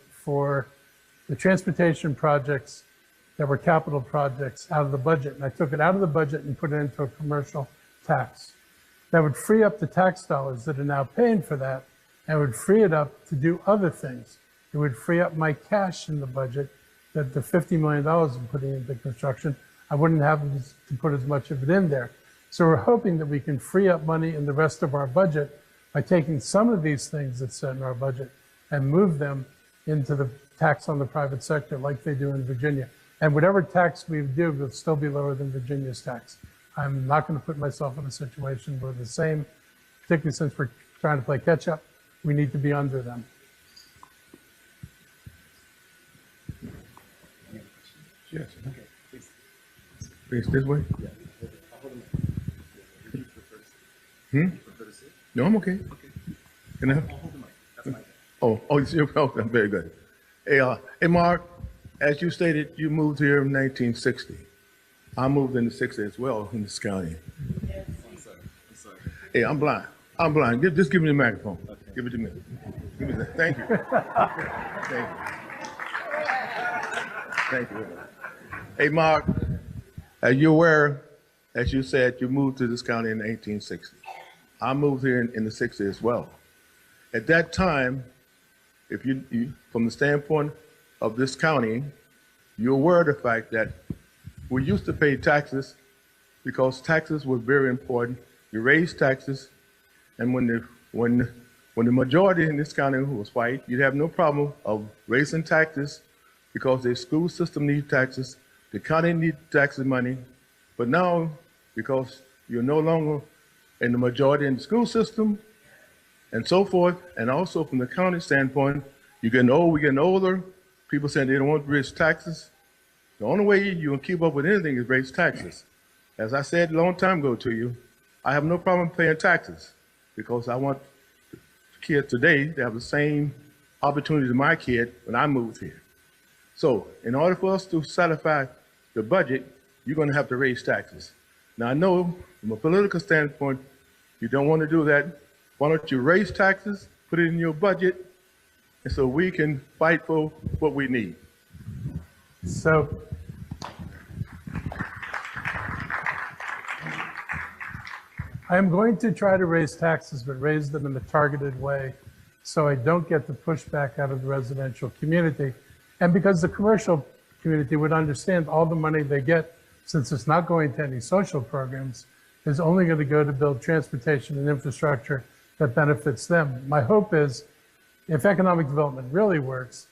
the transportation projects that were capital projects out of the budget, and I took it out of the budget and put it into a commercial tax, that would free up the tax dollars that are now paying for that, and would free it up to do other things. It would free up my cash in the budget, that the $50 million I'm putting into construction, I wouldn't have to put as much of it in there. So we're hoping that we can free up money in the rest of our budget by taking some of these things that's set in our budget and move them into the tax on the private sector like they do in Virginia. And whatever tax we do will still be lower than Virginia's tax. I'm not going to put myself in a situation where the same, particularly since we're trying to play catch up, we need to be under them. Yes. Please, this way. No, I'm okay. Can I help? Oh, it's your problem. Very good. Hey, Mark, as you stated, you moved here in 1960. I moved in the 60s as well in this county. Yes. Hey, I'm blind. Just give me the microphone. Okay. Give it to me. Give me that. Thank you. Thank you. Hey, Mark, as you're aware, as you said, you moved to this county in 1860. I moved here in the 60s as well. At that time, if you from the standpoint of this county, you're aware of the fact that we used to pay taxes because taxes were very important. You raised taxes, and when the majority in this county was white, you'd have no problem of raising taxes because the school system needs taxes, the county needs taxes money. But now, because you're no longer in the majority in the school system and so forth, and also from the county standpoint, we're getting older, people saying they don't want to raise taxes. The only way you can keep up with anything is raise taxes. As I said a long time ago to you, I have no problem paying taxes because I want to kids today that have the same opportunities as my kid when I moved here. So in order for us to satisfy the budget, you're going to have to raise taxes. Now, I know from a political standpoint, you don't want to do that. Why don't you raise taxes, put it in your budget, and so we can fight for what we need. So I'm going to try to raise taxes, but raise them in a targeted way so I don't get the pushback out of the residential community. And because the commercial community would understand all the money they get, since it's not going to any social programs, is only going to go to build transportation and infrastructure that benefits them. My hope is if economic development really works,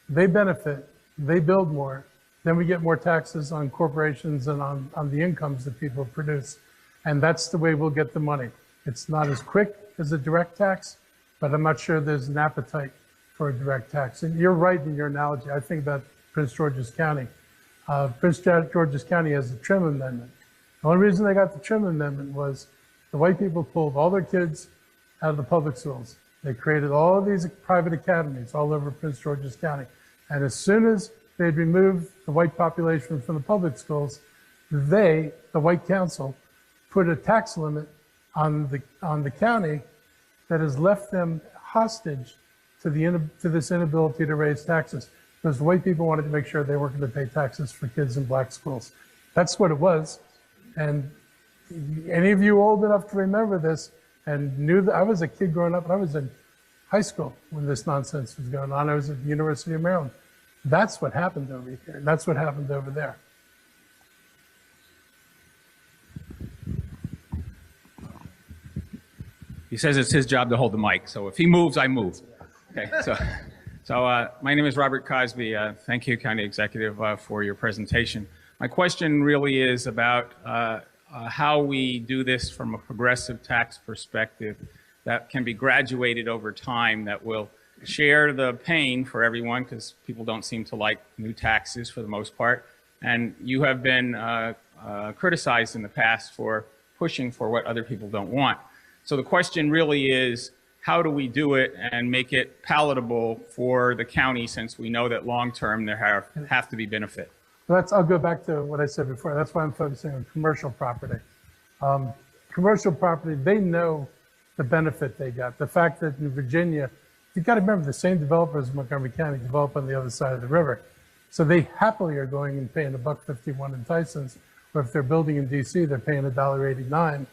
they benefit, they build more, then we get more taxes on corporations and on the incomes that people produce. And that's the way we'll get the money. It's not as quick as a direct tax, but I'm not sure there's an appetite for a direct tax. And you're right in your analogy. I think about Prince George's County. Prince George's County has a trim amendment. The only reason they got the trim amendment was the white people pulled all their kids out of the public schools. They created all of these private academies all over Prince George's County. And as soon as they'd removed the white population from the public schools, the white council, put a tax limit on the county that has left them hostage to this inability to raise taxes, because the white people wanted to make sure they weren't going to pay taxes for kids in black schools. That's what it was. And any of you old enough to remember this and knew that I was a kid growing up, and I was in high school when this nonsense was going on. I was at the University of Maryland. That's what happened over here. And that's what happened over there. He says it's his job to hold the mic, so if he moves, I move. Okay, so my name is Robert Cosby. Thank you, County Executive, for your presentation. My question really is about how we do this from a progressive tax perspective that can be graduated over time, that will share the pain for everyone, because people don't seem to like new taxes for the most part. And you have been criticized in the past for pushing for what other people don't want. So the question really is, how do we do it and make it palatable for the county, since we know that long-term there have to be benefit? I'll go back to what I said before. That's why I'm focusing on commercial property. Commercial property, they know the benefit they got. The fact that in Virginia, you've got to remember the same developers in Montgomery County develop on the other side of the river. So they happily are going and paying $1.51 in Tyson's, or if they're building in DC, they're paying $1.89.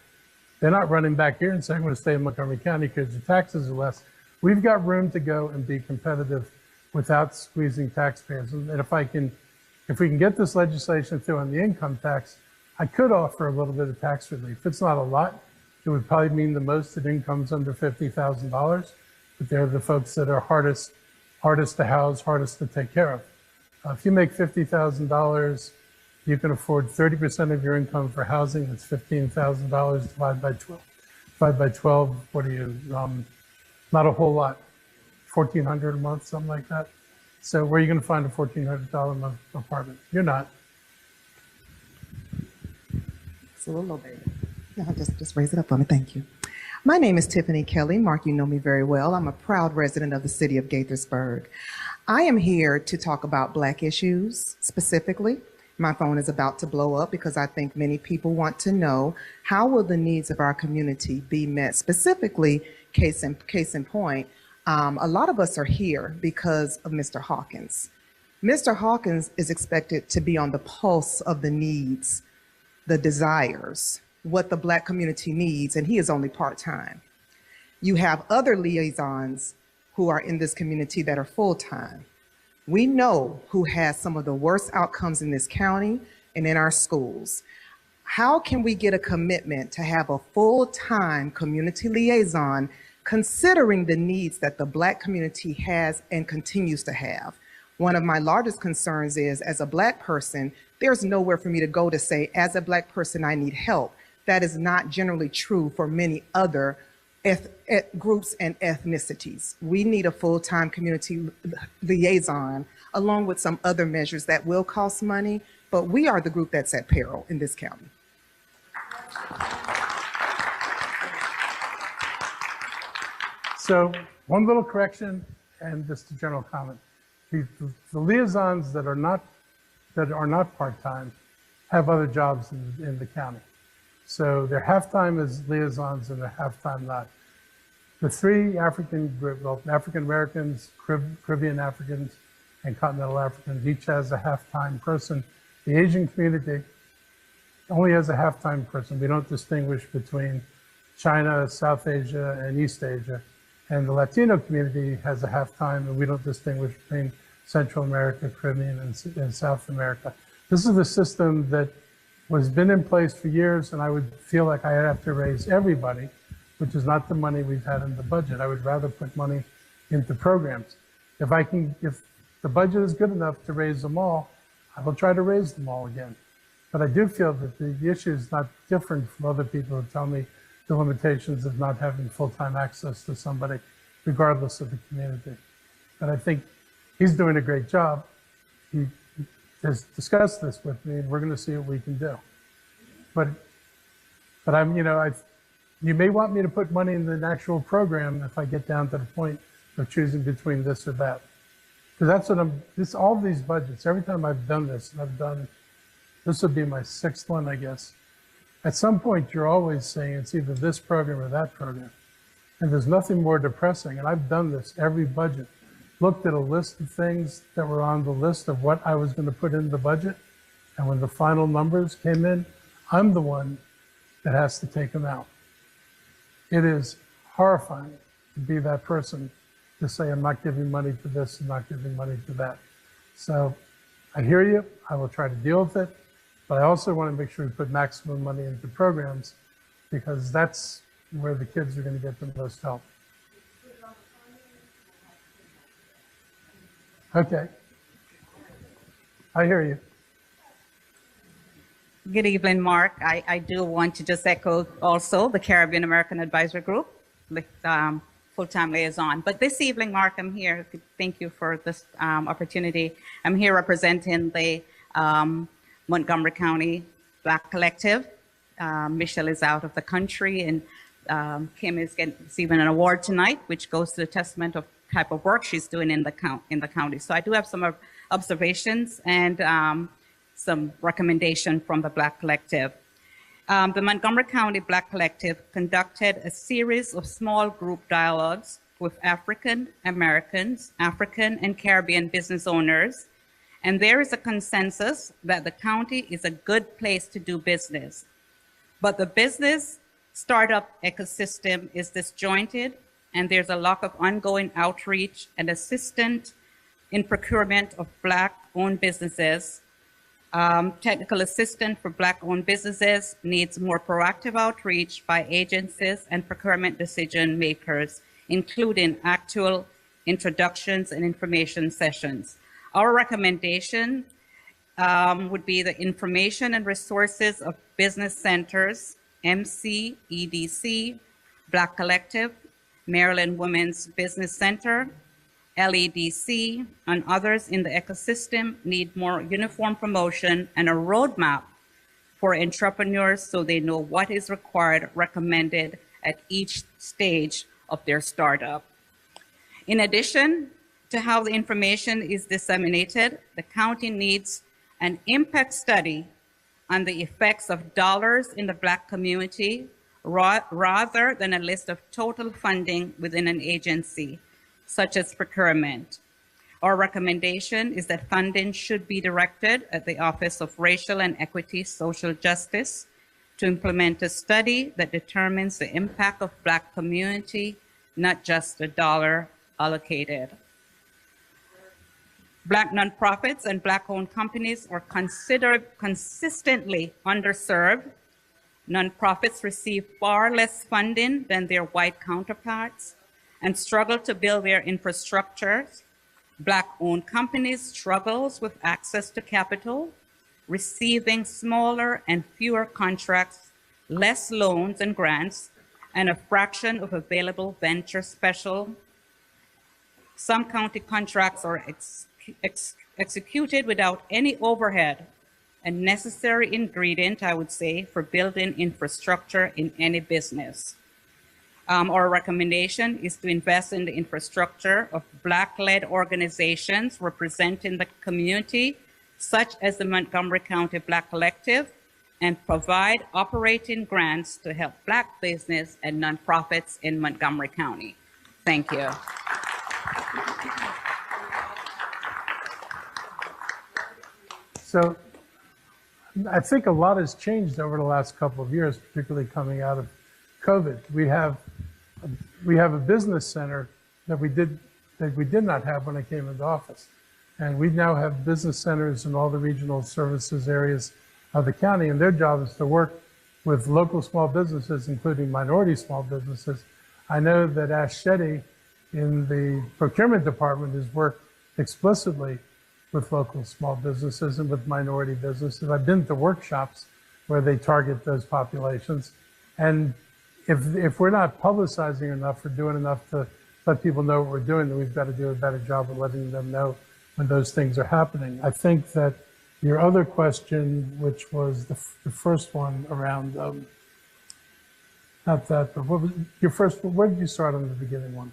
They're not running back here and saying, I'm going to stay in Montgomery County because the taxes are less. We've got room to go and be competitive without squeezing taxpayers. And if we can get this legislation through on the income tax, I could offer a little bit of tax relief. It's not a lot. It would probably mean the most at incomes under $50,000, but they're the folks that are hardest to house, hardest to take care of. If you make $50,000, you can afford 30% of your income for housing. That's $15,000 divided by 12. Divided by 12, what are you, not a whole lot, $1,400 a month, something like that. So where are you going to find a $1,400 a month apartment? You're not. It's a little low, baby. No, just raise it up for me, thank you. My name is Tiffany Kelly. Mark, you know me very well. I'm a proud resident of the city of Gaithersburg. I am here to talk about Black issues specifically. My phone is about to blow up because I think many people want to know, how will the needs of our community be met? Specifically, case in point, a lot of us are here because of Mr. Hawkins. Mr. Hawkins is expected to be on the pulse of the needs, the desires, what the Black community needs, and he is only part-time. You have other liaisons who are in this community that are full-time. We know who has some of the worst outcomes in this county and in our schools. How can we get a commitment to have a full-time community liaison considering the needs that the Black community has and continues to have? One of my largest concerns is, as a Black person, there's nowhere for me to go to say, as a Black person, I need help. That is not generally true for many other groups and ethnicities. We need a full-time community liaison along with some other measures that will cost money, but we are the group that's at peril in this county. So one little correction and just a general comment. The liaisons that are not part-time have other jobs in the county. So they're half-time as liaisons and they're half-time not. The three African Americans, Caribbean Africans, and Continental Africans each has a half-time person. The Asian community only has a half-time person. We don't distinguish between China, South Asia, and East Asia. And the Latino community has a half-time, and we don't distinguish between Central America, Caribbean, and South America. This is the system that has been in place for years, and I would feel like I have to raise everybody, which is not the money we've had in the budget. I would rather put money into programs. If the budget is good enough to raise them all, I will try to raise them all again. But I do feel that the issue is not different from other people who tell me the limitations of not having full-time access to somebody, regardless of the community. But I think he's doing a great job. He has discussed this with me, and we're going to see what we can do. But I'm, you may want me to put money in the actual program if I get down to the point of choosing between this or that. Because that's what all these budgets, every time I've done this, and this would be my sixth one, I guess. At some point, you're always saying it's either this program or that program. And there's nothing more depressing. And I've done this every budget. Looked at a list of things that were on the list of what I was going to put in the budget. And when the final numbers came in, I'm the one that has to take them out. It is horrifying to be that person to say, I'm not giving money to this, I'm not giving money to that. So I hear you. I will try to deal with it. But I also want to make sure we put maximum money into programs because that's where the kids are going to get the most help. Okay. I hear you. Good evening, Mark. I do want to just echo also the Caribbean American Advisory Group with full-time liaison. But this evening, Mark, I'm here. Thank you for this opportunity. I'm here representing the Montgomery County Black Collective. Michelle is out of the country, and Kim is receiving an award tonight, which goes to the testament of type of work she's doing in the county. So I do have some observations and some recommendation from the Black Collective. The Montgomery County Black Collective conducted a series of small group dialogues with African Americans, African and Caribbean business owners, and there is a consensus that the county is a good place to do business. But the business startup ecosystem is disjointed, and there's a lack of ongoing outreach and assistance in procurement of Black-owned businesses. Technical assistance for Black-owned businesses needs more proactive outreach by agencies and procurement decision makers, including actual introductions and information sessions. Our recommendation would be the information and resources of business centers, MC, EDC, Black Collective, Maryland Women's Business Center, LEDC, and others in the ecosystem need more uniform promotion and a roadmap for entrepreneurs so they know what is required, recommended at each stage of their startup. In addition to how the information is disseminated, the county needs an impact study on the effects of dollars in the Black community rather than a list of total funding within an agency, such as procurement. Our recommendation is that funding should be directed at the Office of Racial and Equity Social Justice to implement a study that determines the impact of Black community, not just the dollar allocated. Black nonprofits and Black-owned companies are considered consistently underserved. Nonprofits receive far less funding than their white counterparts and struggle to build their infrastructure. Black-owned companies struggles with access to capital, receiving smaller and fewer contracts, less loans and grants, and a fraction of available venture special. Some county contracts are executed without any overhead, a necessary ingredient, I would say, for building infrastructure in any business. Our recommendation is to invest in the infrastructure of Black-led organizations representing the community, such as the Montgomery County Black Collective, and provide operating grants to help Black business and nonprofits in Montgomery County. Thank you. So I think a lot has changed over the last couple of years, particularly coming out of COVID. We have a business center that we did not have when I came into office. And we now have business centers in all the regional services areas of the county, and their job is to work with local small businesses, including minority small businesses. I know that Ash Shetty in the procurement department has worked explicitly with local small businesses and with minority businesses. I've been to workshops where they target those populations. And if we're not publicizing enough or doing enough to let people know what we're doing, then we've got to do a better job of letting them know when those things are happening. I think that your other question, which was the first one around, not that, but what was your first, where did you start on the beginning one?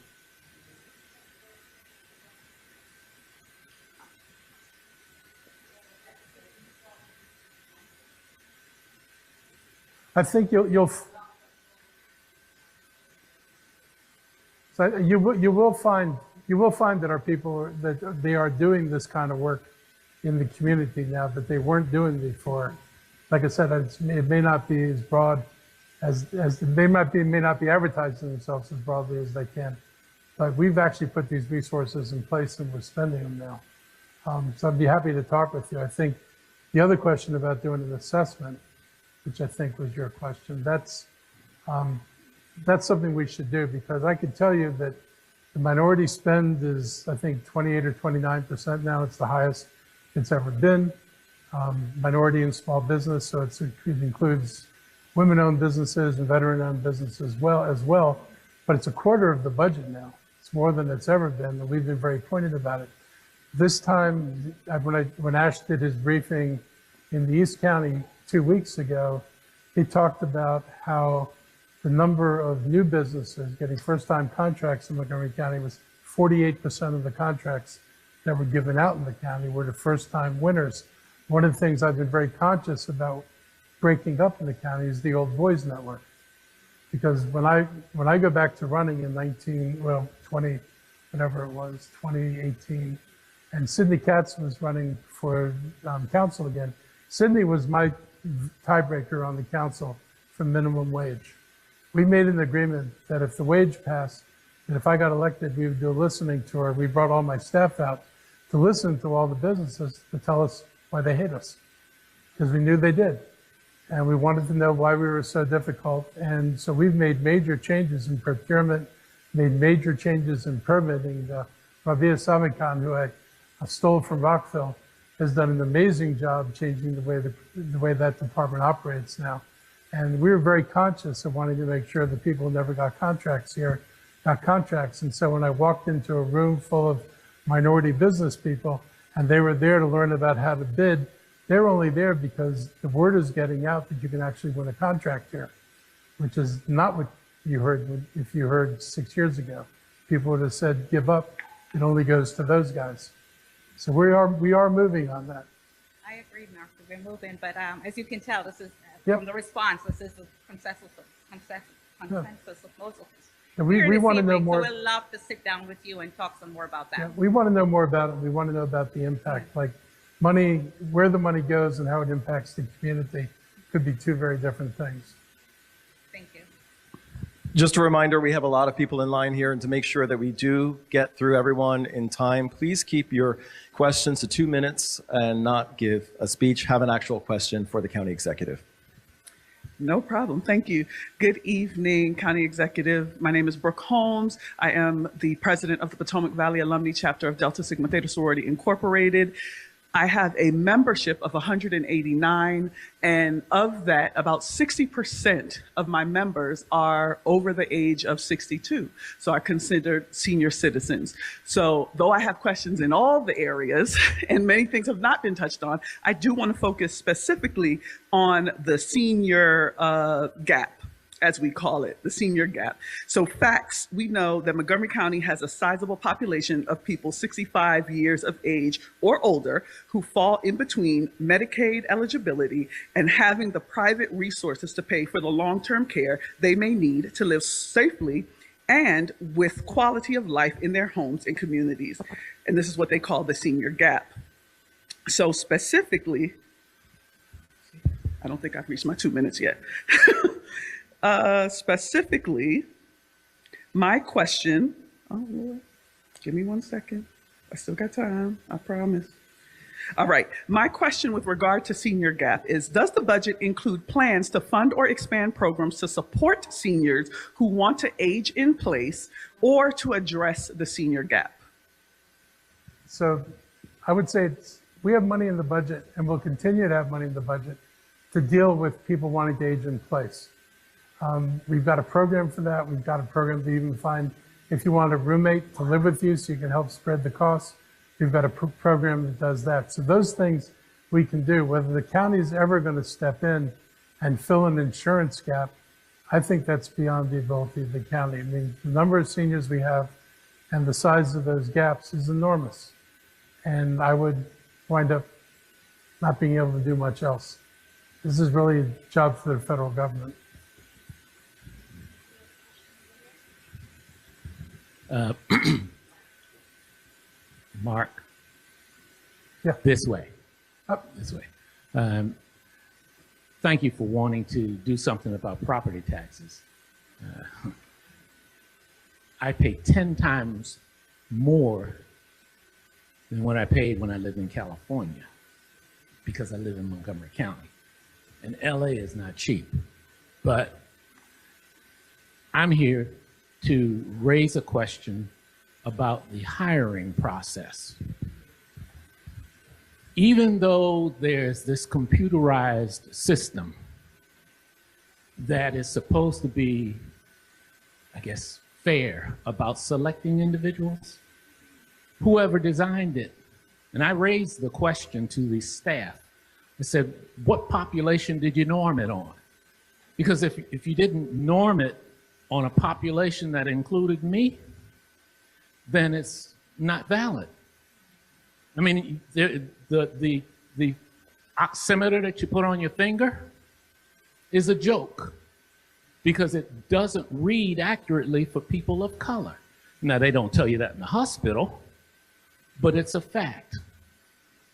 I think you will find that our people that they are doing this kind of work in the community now that they weren't doing before. Like I said, it may not be as broad as they may not be advertising themselves as broadly as they can, but we've actually put these resources in place and we're spending them now. So I'd be happy to talk with you. I think the other question about doing an assessment, which I think was your question, that's something we should do, because I can tell you that the minority spend is, I think, 28 or 29% now. It's the highest it's ever been. Minority and small business, so it includes women-owned businesses and veteran-owned businesses as well. But it's a quarter of the budget now. It's more than it's ever been, and we've been very pointed about it. This time, when Ash did his briefing in the East County 2 weeks ago, he talked about how the number of new businesses getting first-time contracts in Montgomery County was 48% of the contracts that were given out in the county were the first-time winners. One of the things I've been very conscious about breaking up in the county is the old boys network. Because when I go back to running in 2018, and Sidney Katz was running for council again, Sidney was my tiebreaker on the council for minimum wage. We made an agreement that if the wage passed, and if I got elected, we would do a listening tour. We brought all my staff out to listen to all the businesses to tell us why they hate us, because we knew they did. And we wanted to know why we were so difficult. And so we've made major changes in procurement, made major changes in permitting. Rabia Samikan, who I stole from Rockville, has done an amazing job changing the way that department operates now. And we were very conscious of wanting to make sure that people never got contracts here, got contracts. And so when I walked into a room full of minority business people, and they were there to learn about how to bid, they're only there because the word is getting out that you can actually win a contract here, which is not what you heard if you heard 6 years ago. People would have said, give up, it only goes to those guys. So we are moving on that. I agree, Mark, we're moving, but as you can tell, this is, Yep. from the response, this is a consensus of most of us. And we want to know more. So we'd love to sit down with you and talk some more about that. Yeah, we want to know more about it. We want to know about the impact, like money, where the money goes and how it impacts the community could be two very different things. Thank you. Just a reminder, we have a lot of people in line here, and to make sure that we do get through everyone in time, please keep your questions to 2 minutes and not give a speech. Have an actual question for the county executive. No problem. Thank you. Good evening, County Executive. My name is Brooke Holmes. I am the president of the Potomac Valley Alumni Chapter of Delta Sigma Theta Sorority Incorporated. I have a membership of 189, and of that, about 60% of my members are over the age of 62, so are considered senior citizens. So though I have questions in all the areas, and many things have not been touched on, I do want to focus specifically on the senior gap. as we call it, the senior gap. So facts, we know that Montgomery County has a sizable population of people 65 years of age or older who fall in between Medicaid eligibility and having the private resources to pay for the long-term care they may need to live safely and with quality of life in their homes and communities. And this is what they call the senior gap. So specifically, I don't think I've reached my 2 minutes yet. Specifically, my question, oh Lord, give me 1 second. I still got time, I promise. All right, my question with regard to senior gap is, does the budget include plans to fund or expand programs to support seniors who want to age in place or to address the senior gap? So I would say we have money in the budget and we'll continue to have money in the budget to deal with people wanting to age in place. We've got a program for that. We've got a program to even find if you want a roommate to live with you so you can help spread the costs. We've got a program that does that. So those things we can do. Whether the county is ever going to step in and fill an insurance gap, I think that's beyond the ability of the county. I mean, the number of seniors we have and the size of those gaps is enormous. And I would wind up not being able to do much else. This is really a job for the federal government. Mark, yeah. This way. Up. This way. Thank you for wanting to do something about property taxes. I pay 10 times more than what I paid when I lived in California because I live in Montgomery County. And LA is not cheap. But I'm here to raise a question about the hiring process. Even though there's this computerized system that is supposed to be, I guess, fair about selecting individuals, whoever designed it, and I raised the question to the staff, I said, what population did you norm it on? Because if you didn't norm it on a population that included me, then it's not valid. I mean, the oximeter that you put on your finger is a joke because it doesn't read accurately for people of color. Now, they don't tell you that in the hospital, but it's a fact.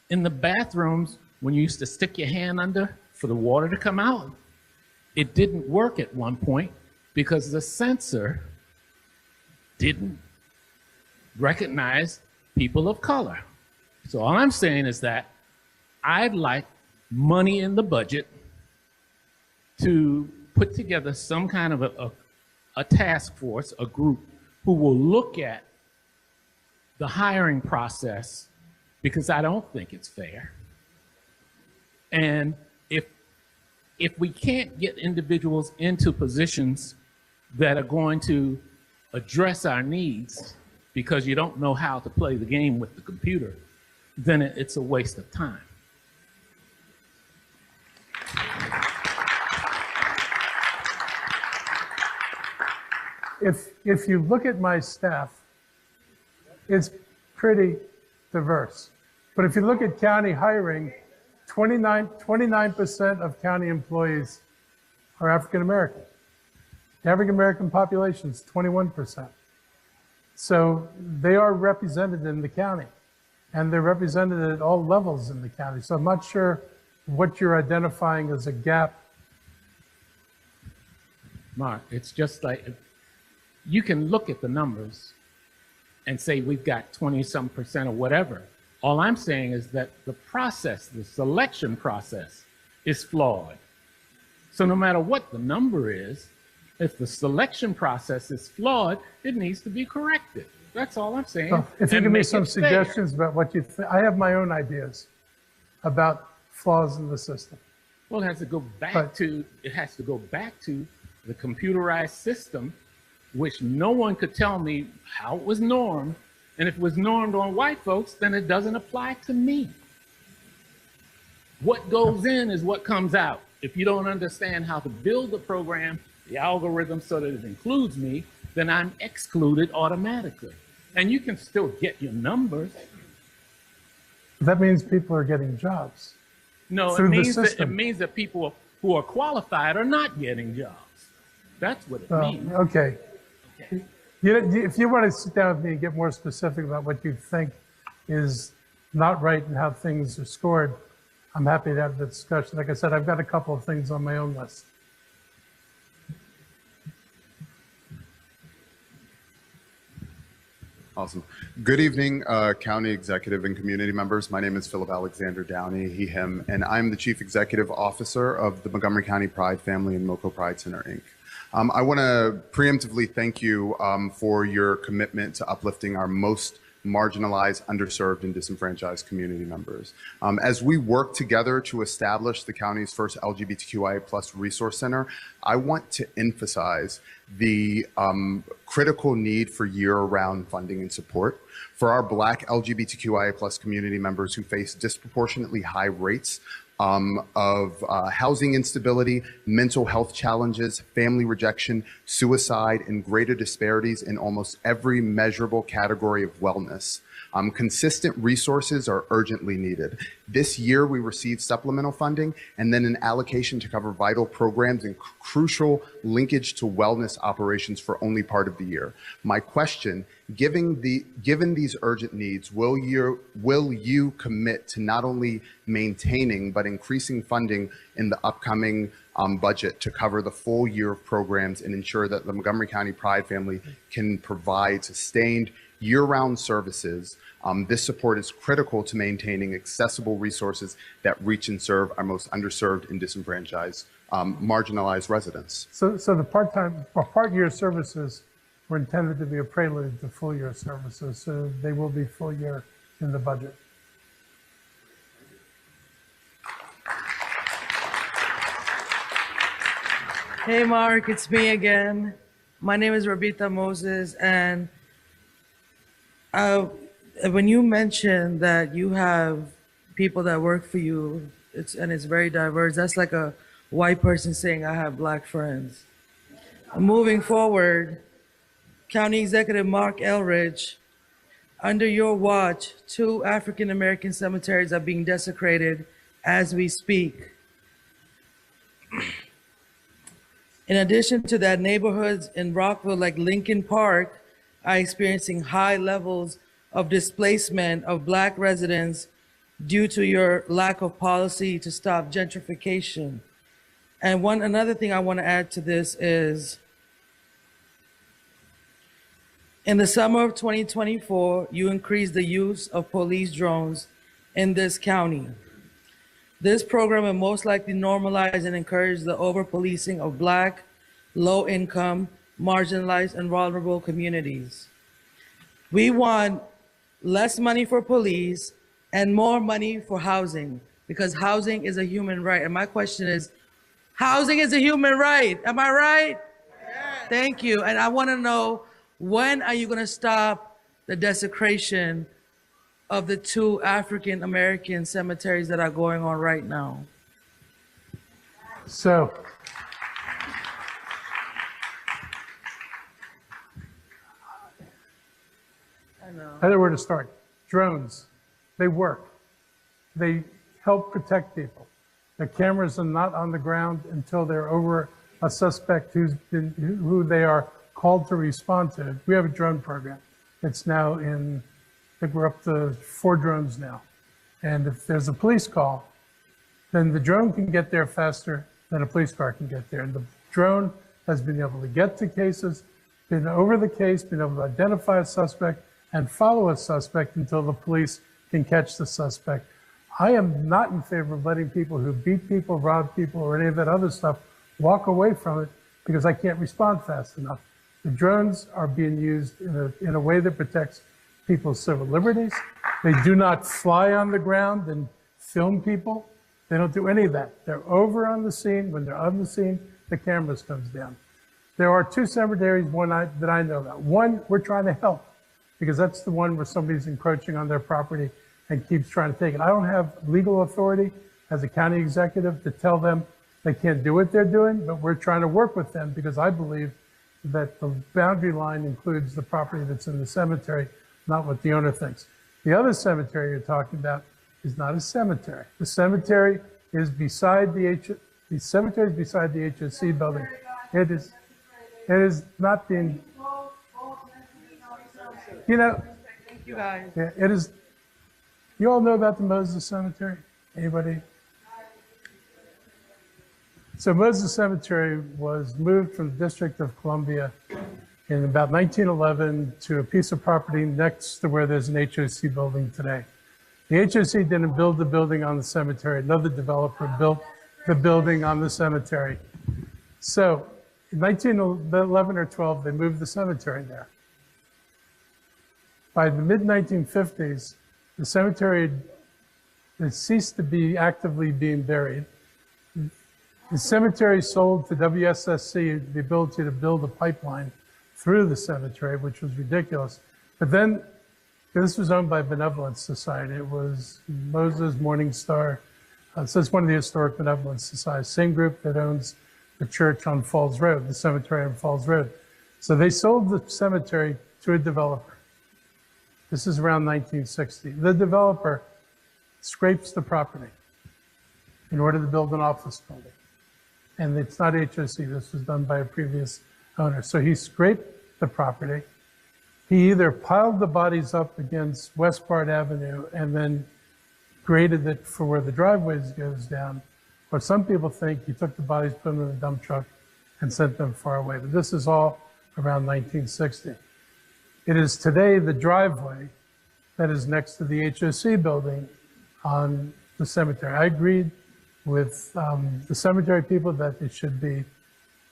In the bathrooms, when you used to stick your hand under for the water to come out, it didn't work at one point because the sensor didn't recognize people of color. So all I'm saying is that I'd like money in the budget to put together some kind of a task force, a group, who will look at the hiring process because I don't think it's fair. And if we can't get individuals into positions that are going to address our needs because you don't know how to play the game with the computer, then it's a waste of time. If you look at my staff, it's pretty diverse. But if you look at county hiring, 29% of county employees are African American. The African American population is 21%. So they are represented in the county, and they're represented at all levels in the county. So I'm not sure what you're identifying as a gap. Mark, it's just like, you can look at the numbers and say we've got 20-some% or whatever. All I'm saying is that the process, the selection process, is flawed. So no matter what the number is, if the selection process is flawed, it needs to be corrected. That's all I'm saying. Well, if you give me some suggestions about what you think, I have my own ideas about flaws in the system. Well, it has to go back to the computerized system, which no one could tell me how it was normed. And if it was normed on white folks, then it doesn't apply to me. What goes in is what comes out. If you don't understand how to build the program, the algorithm so that it includes me, then I'm excluded automatically. And you can still get your numbers. That means people are getting jobs. No, through the it system. means that people who are qualified are not getting jobs. That's what it means. Okay. If you want to sit down with me and get more specific about what you think is not right and how things are scored, I'm happy to have the discussion. Like I said, I've got a couple of things on my own list. Awesome. Good evening, County Executive and community members. My name is Philip Alexander Downey, he, him, and I'm the Chief Executive Officer of the Montgomery County Pride Family and Moco Pride Center, Inc. I want to preemptively thank you for your commitment to uplifting our most marginalized, underserved, and disenfranchised community members. As we work together to establish the county's first LGBTQIA+ resource center, I want to emphasize the critical need for year-round funding and support for our Black LGBTQIA+ community members who face disproportionately high rates of housing instability, mental health challenges, family rejection, suicide, and greater disparities in almost every measurable category of wellness. Consistent resources are urgently needed. This year, we received supplemental funding and then an allocation to cover vital programs and crucial linkage to wellness operations for only part of the year. My question, given these urgent needs, will you commit to not only maintaining but increasing funding in the upcoming budget to cover the full year of programs and ensure that the Montgomery County Pride family can provide sustained year-round services? This support is critical to maintaining accessible resources that reach and serve our most underserved and disenfranchised, marginalized residents. So the part-year services were intended to be a prelude to full-year services, so they will be full year in the budget. Hey, Mark, it's me again. My name is Rabita Moses, and when you mentioned that you have people that work for you, it's very diverse, that's like a white person saying, I have Black friends. Moving forward, County Executive Mark Elridge, under your watch, 2 African-American cemeteries are being desecrated as we speak. In addition to that, neighborhoods in Rockville like Lincoln Park are experiencing high levels of displacement of Black residents due to your lack of policy to stop gentrification. And another thing I want to add to this is, in the summer of 2024, you increased the use of police drones in this county. This program will most likely normalize and encourage the over-policing of Black, low-income, marginalized, and vulnerable communities. We want less money for police and more money for housing, because housing is a human right. And my question is, housing is a human right. Am I right? Yes. Thank you. And I want to know, when are you going to stop the desecration of the 2 African American cemeteries that are going on right now? So, I don't know where to start. Drones, they work. They help protect people. The cameras are not on the ground until they're over a suspect who they are called to respond to. We have a drone program. It's now I think we're up to 4 drones now. And if there's a police call, then the drone can get there faster than a police car can get there. And the drone has been able to get to cases, been over the case, been able to identify a suspect and follow a suspect until the police can catch the suspect. I am not in favor of letting people who beat people, rob people, or any of that other stuff walk away from it because I can't respond fast enough. The drones are being used in a way that protects people's civil liberties. They do not fly on the ground and film people. They don't do any of that. They're over on the scene. When they're on the scene, the cameras comes down. There are 2 cemeteries that I know about. One, we're trying to help, because that's the one where somebody's encroaching on their property and keeps trying to take it. I don't have legal authority as a county executive to tell them they can't do what they're doing, but we're trying to work with them because I believe that the boundary line includes the property that's in the cemetery, not what the owner thinks. The other cemetery you're talking about is not a cemetery. The cemetery is beside the cemetery is beside the HOC building. It is not being, you know, You guys. yeah, it is. You all know about the Moses Cemetery? Anybody? So Moses Cemetery was moved from the District of Columbia in about 1911 to a piece of property next to where there's an HOC building today. The HOC didn't build the building on the cemetery. Another developer built the building on the cemetery. So in 1911 or 12, they moved the cemetery there. By the mid-1950s, the cemetery had ceased to be actively being buried. The cemetery sold to WSSC the ability to build a pipeline through the cemetery, which was ridiculous. But then this was owned by Benevolence Society. It was Moses Morningstar. So it's one of the historic Benevolence Societies, same group that owns the church on Falls Road, the cemetery on Falls Road. So they sold the cemetery to a developer. This is around 1960. The developer scrapes the property in order to build an office building. And it's not HOC, this was done by a previous owner. So he scraped the property. He either piled the bodies up against Westport Avenue and then graded it for where the driveways goes down, or some people think he took the bodies, put them in a dump truck, and sent them far away. But this is all around 1960. It is today the driveway that is next to the HOC building on the cemetery. I agreed with the cemetery people that it should be,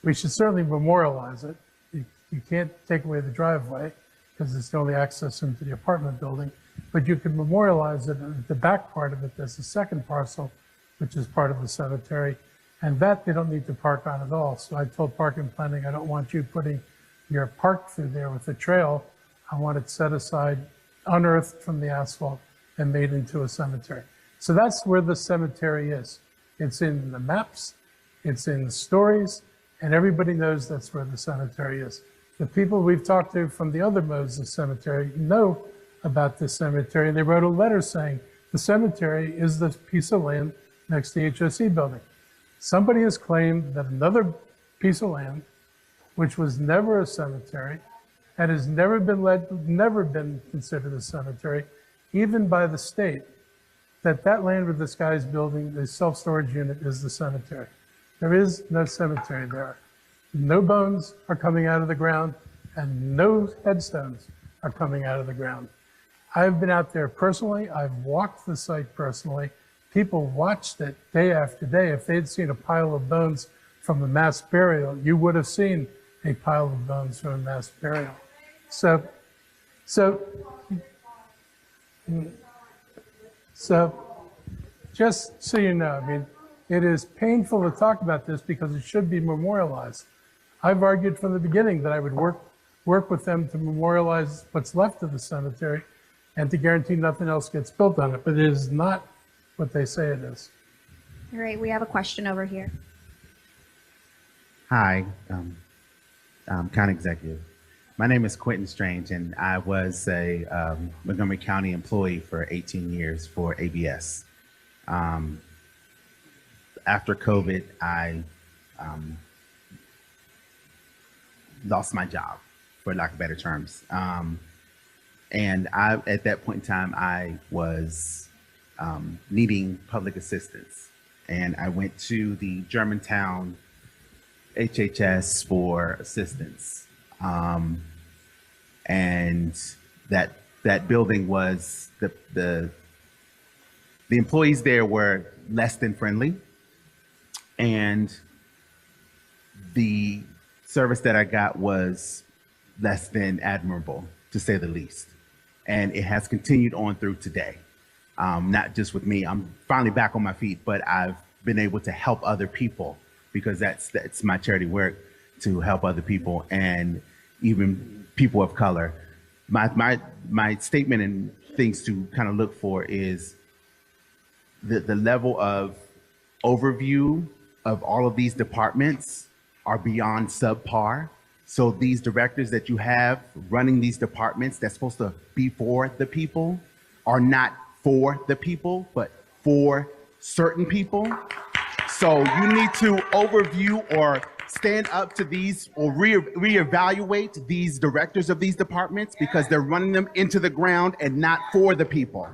we should certainly memorialize it. You can't take away the driveway because it's the only access into the apartment building, but you can memorialize it at the back part of it. There's a second parcel, which is part of the cemetery, and that they don't need to park on at all. So I told Park and Planning, I don't want you putting your park through there with a trail. I want it set aside, unearthed from the asphalt and made into a cemetery. So that's where the cemetery is. It's in the maps, it's in the stories, and everybody knows that's where the cemetery is. The people we've talked to from the other Moses Cemetery know about this cemetery, and they wrote a letter saying the cemetery is the piece of land next to the HOC building. Somebody has claimed that another piece of land, which was never a cemetery, and has never been considered a cemetery, even by the state, that land where this guy's building, the self-storage unit, is the cemetery. There is no cemetery there. No bones are coming out of the ground, and no headstones are coming out of the ground. I've been out there personally. I've walked the site personally. People watched it day after day. If they'd seen a pile of bones from a mass burial, you would have seen a pile of bones from a mass burial. So just so you know, I mean, it is painful to talk about this because it should be memorialized. I've argued from the beginning that I would work with them to memorialize what's left of the cemetery and to guarantee nothing else gets built on it, but it is not what they say it is. All right, we have a question over here. Hi, County Executive. My name is Quentin Strange, and I was a Montgomery County employee for 18 years for ABS. After COVID, I lost my job, for lack of better terms. And at that point in time, I was needing public assistance. And I went to the Germantown HHS for assistance. And that building was, the employees there were less than friendly. And the service that I got was less than admirable, to say the least. And it has continued on through today. Not just with me, I'm finally back on my feet, but I've been able to help other people because that's my charity work, to help other people and even people of color. My statement and things to kind of look for is the level of overview of all of these departments are beyond subpar. So these directors that you have running these departments that's supposed to be for the people are not for the people, but for certain people. So you need to overview or stand up to these or reevaluate these directors of these departments because they're running them into the ground and not for the people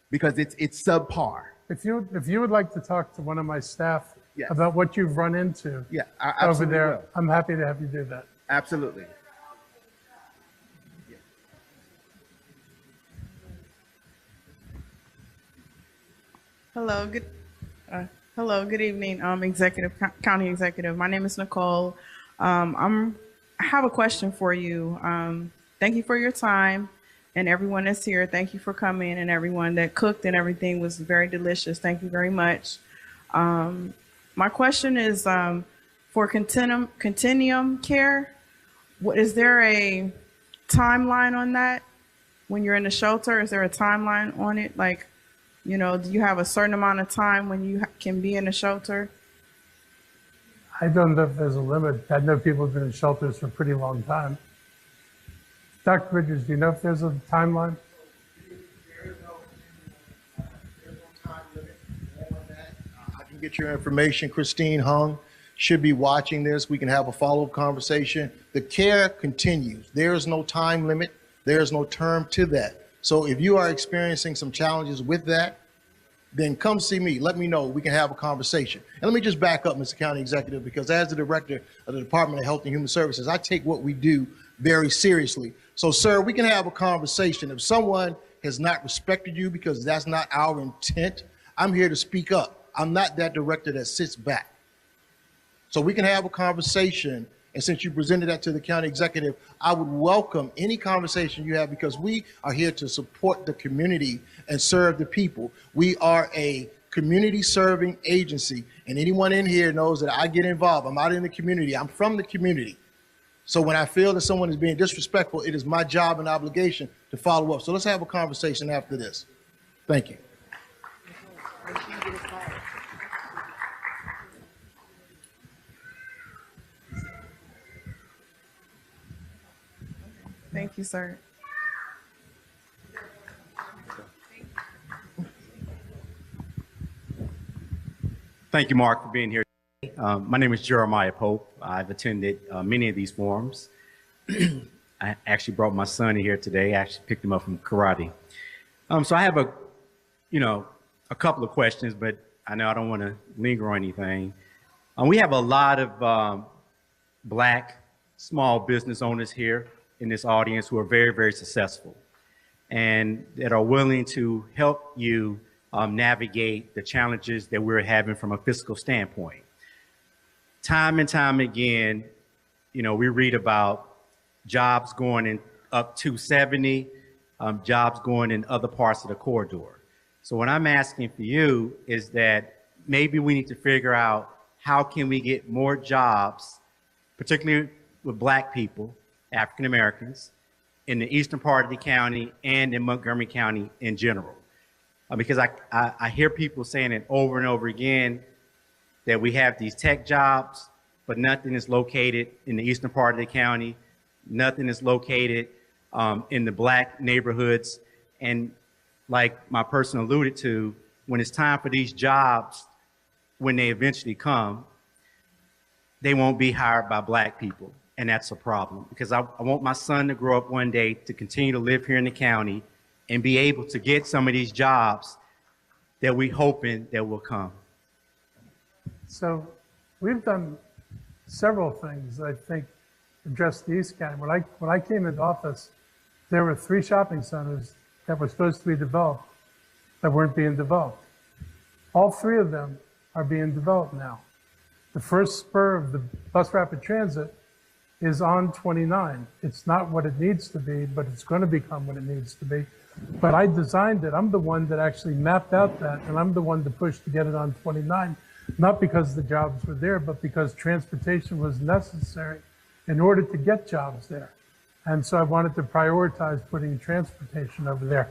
because it's subpar. If you would like to talk to one of my staff Yes. about what you've run into I over absolutely there, will. I'm happy to have you do that. Absolutely. Hello, good evening, county executive. My name is Nicole. I have a question for you. Thank you for your time, and everyone that's here. Thank you for coming, and everyone that cooked and everything was very delicious. Thank you very much. My question is for continuum care. Is there a timeline on that? When you're in the shelter, is there a timeline on it? Like, you know, do you have a certain amount of time when you can be in a shelter? I don't know if there's a limit. I know people have been in shelters for a pretty long time. Dr. Bridges, do you know if there's a timeline? I can get your information. Christine Hung should be watching this. We can have a follow-up conversation. The care continues. There is no time limit. There is no term to that. So if you are experiencing some challenges with that, then come see me. Let me know. We can have a conversation. And let me just back up, Mr. County Executive, because as the director of the Department of Health and Human Services, I take what we do very seriously. So, sir, we can have a conversation. If someone has not respected you because that's not our intent, I'm here to speak up. I'm not that director that sits back. So we can have a conversation. And since you presented that to the county executive, I would welcome any conversation you have because we are here to support the community and serve the people. We are a community serving agency, and anyone in here knows that I get involved. I'm out in the community. I'm from the community. So when I feel that someone is being disrespectful, it is my job and obligation to follow up. So let's have a conversation after this. Thank you. Thank you, sir. Thank you, Mark, for being here. My name is Jeremiah Pope. I've attended many of these forums. I actually brought my son in here today. I actually picked him up from karate. So I have a couple of questions, but I know I don't want to linger on anything. We have a lot of Black small business owners here in this audience who are very, very successful and that are willing to help you navigate the challenges that we're having from a fiscal standpoint. Time and time again, we read about jobs going in up to 70, jobs going in other parts of the corridor. So what I'm asking for you is that maybe we need to figure out how can we get more jobs, particularly with Black people, African Americans, in the eastern part of the county and in Montgomery County in general. Because I hear people saying it over and over again that we have these tech jobs, but nothing is located in the eastern part of the county. Nothing is located in the Black neighborhoods. And like my person alluded to, when it's time for these jobs, when they eventually come, they won't be hired by Black people. And that's a problem because I want my son to grow up one day to continue to live here in the county and be able to get some of these jobs that we're hoping that will come. So we've done several things that I think address the East County. When I came into office, there were 3 shopping centers that were supposed to be developed that weren't being developed. All 3 of them are being developed now. The first spur of the bus rapid transit is on 29. It's not what it needs to be, but it's going to become what it needs to be. But I designed it. I'm the one that actually mapped out that, and I'm the one to push to get it on 29, not because the jobs were there, but because transportation was necessary in order to get jobs there. And so I wanted to prioritize putting transportation over there.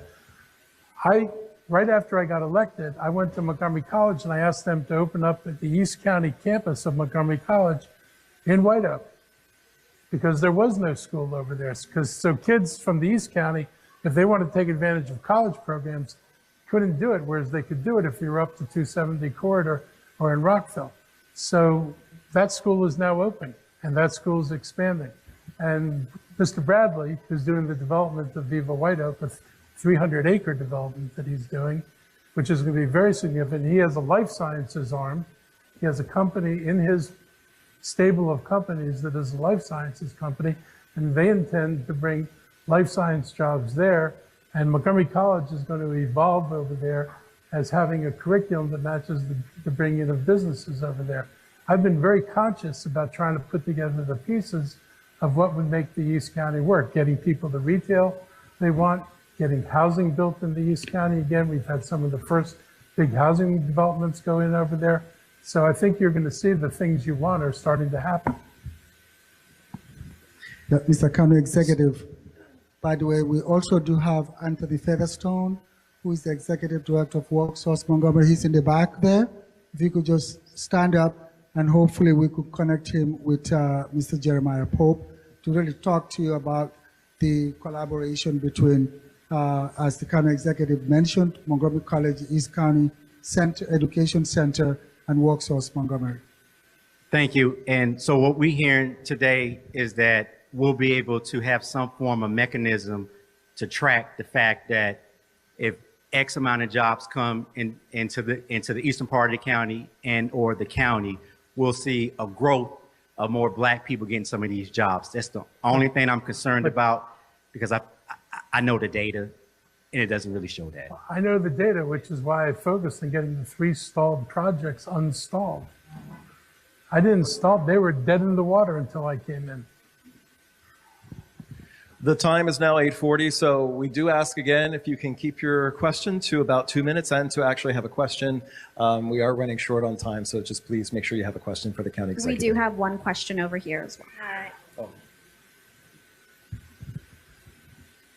I right after I got elected, I went to Montgomery College and I asked them to open up at the East County campus of Montgomery College in White Oak, because there was no school over there. So kids from the East County, if they wanted to take advantage of college programs, couldn't do it, whereas they could do it if you were up to 270 Corridor or in Rockville. So that school is now open, and that school is expanding. And Mr. Bradley, who's doing the development of Viva White Oak, with 300-acre development that he's doing, which is going to be very significant. He has a life sciences arm. He has a company in his stable of companies that is a life sciences company, and they intend to bring life science jobs there. And Montgomery College is going to evolve over there as having a curriculum that matches the bringing of businesses over there. I've been very conscious about trying to put together the pieces of what would make the East County work, getting people the retail they want, getting housing built in the East County. Again, we've had some of the first big housing developments go in over there. So I think you're going to see the things you want are starting to happen. Mr. County Executive, by the way, we also do have Anthony Featherstone, who is the Executive Director of Worksource Montgomery. He's in the back there. If you could just stand up, and hopefully we could connect him with Mr. Jeremiah Pope to really talk to you about the collaboration between, as the County Executive mentioned, Montgomery College East County Education Center and Worksource Montgomery. Thank you. And so what we're hearing today is that we'll be able to have some form of mechanism to track the fact that if X amount of jobs come into the eastern part of the county and or the county, we'll see a growth of more Black people getting some of these jobs. That's the only thing I'm concerned about, because I know the data and it doesn't really show that. I know the data, which is why I focused on getting the 3 stalled projects unstalled. I didn't stall, they were dead in the water until I came in. The time is now 8:40, so we do ask again if you can keep your question to about 2 minutes and to actually have a question. We are running short on time, so just please make sure you have a question for the county executive. We do have one question over here as well. Oh.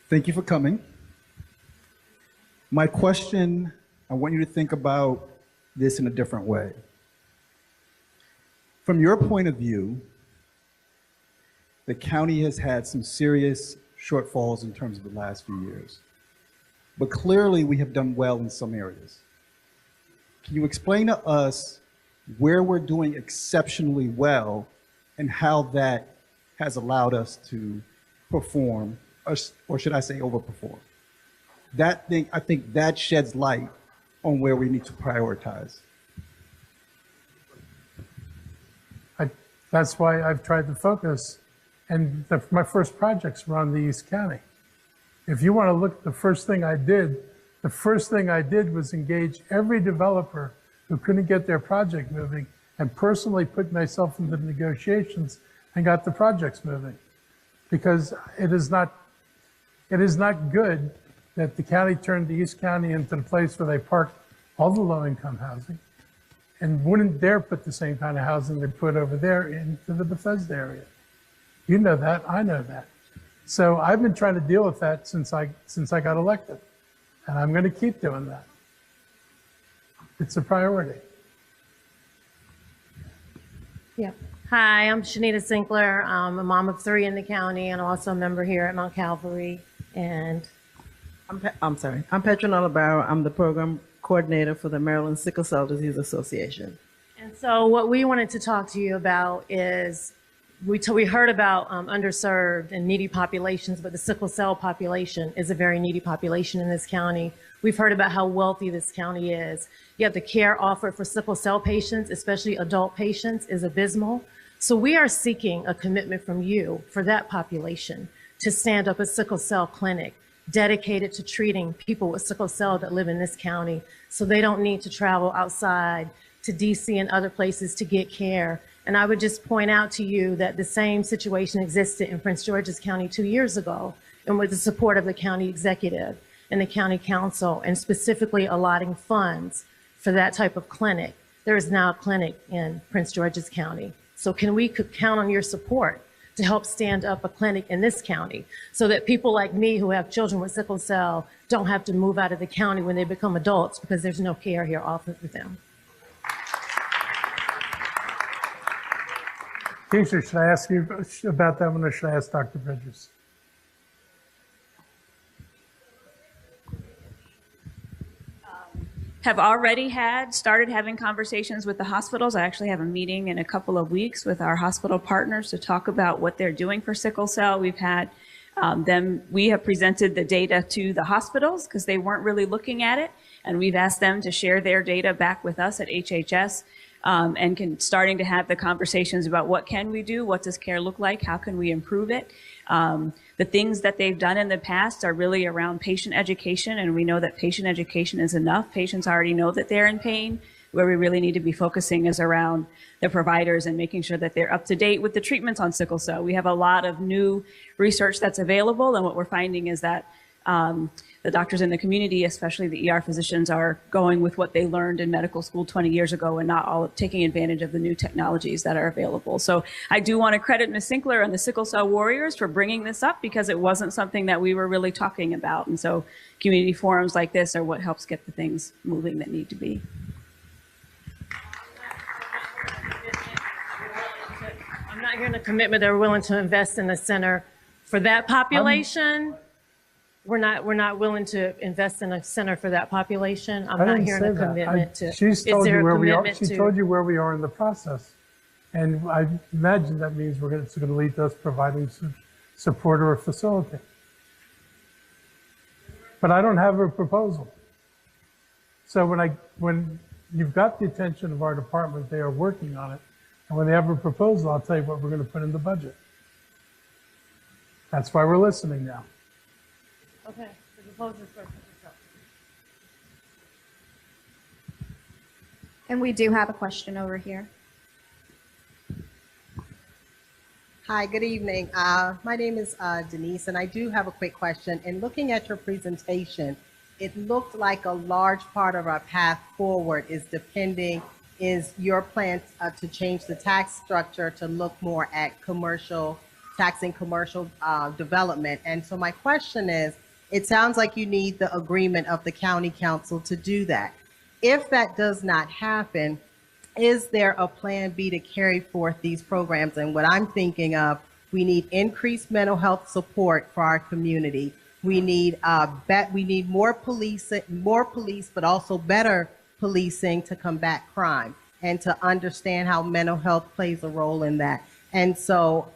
Thank you for coming. My question, I want you to think about this in a different way. From your point of view, the county has had some serious shortfalls in terms of the last few years, but clearly we have done well in some areas. Can you explain to us where we're doing exceptionally well and how that has allowed us to perform, or should I say overperform? That thing, I think that sheds light on where we need to prioritize. That's why I've tried to focus. And my first projects were on the East County. If you want to look at the first thing I did was engage every developer who couldn't get their project moving and personally put myself into the negotiations and got the projects moving. Because it is not good that the county turned the East County into the place where they parked all the low-income housing and wouldn't dare put the same kind of housing they put over there into the Bethesda area. You know that, I know that. So I've been trying to deal with that since I got elected, and I'm going to keep doing that. It's a priority. Yeah. Hi, I'm Shanita Sinclair. I'm a mom of 3 in the county, and also a member here at Mount Calvary. And I'm sorry. I'm Petronella Barrow. I'm the program coordinator for the Maryland Sickle Cell Disease Association. And so what we wanted to talk to you about is we heard about underserved and needy populations, but the sickle cell population is a very needy population in this county. We've heard about how wealthy this county is. Yet the care offered for sickle cell patients, especially adult patients, is abysmal. So we are seeking a commitment from you for that population to stand up a sickle cell clinic dedicated to treating people with sickle cell that live in this county, so they don't need to travel outside to DC and other places to get care. And I would just point out to you that the same situation existed in Prince George's County 2 years ago, and with the support of the county executive and the county council, and specifically allotting funds for that type of clinic. There is now a clinic in Prince George's County. So can we count on your support to help stand up a clinic in this county so that people like me who have children with sickle cell don't have to move out of the county when they become adults because there's no care here offered for them. Keisha, should I ask you about that one or should I ask Dr. Bridges? Have already started having conversations with the hospitals. I actually have a meeting in a couple of weeks with our hospital partners to talk about what they're doing for sickle cell. We've had we have presented the data to the hospitals because they weren't really looking at it. And we've asked them to share their data back with us at HHS and starting to have the conversations about what can we do? What does care look like? How can we improve it? The things that they've done in the past are really around patient education, and we know that patient education is enough. Patients already know that they're in pain. Where we really need to be focusing is around the providers and making sure that they're up to date with the treatments on sickle cell. We have a lot of new research that's available, and what we're finding is that the doctors in the community, especially the ER physicians, are going with what they learned in medical school 20 years ago and not all taking advantage of the new technologies that are available. So I do want to credit Ms. Sinkler and the Sickle Cell Warriors for bringing this up because it wasn't something that we were really talking about. And so community forums like this are what helps get the things moving that need to be. I'm not hearing a commitment that we're willing to invest in a center for that population. We're not willing to invest in a center for that population. I'm not hearing a commitment to. She's told you where we are. She told you where we are in the process, and I imagine that means it's going to lead to us providing support or a facility. But I don't have a proposal. So when you've got the attention of our department, they are working on it, and when they have a proposal, I'll tell you what we're going to put in the budget. That's why we're listening now. Okay, the proposal's first. And we do have a question over here. Hi, good evening. My name is Denise, and I do have a quick question. In looking at your presentation, it looked like a large part of our path forward is your plan to change the tax structure to look more at taxing commercial development. And so my question is, it sounds like you need the agreement of the county council to do that. If that does not happen, is there a plan B to carry forth these programs? And what I'm thinking of, we need increased mental health support for our community. We need more police, but also better policing to combat crime and to understand how mental health plays a role in that. And so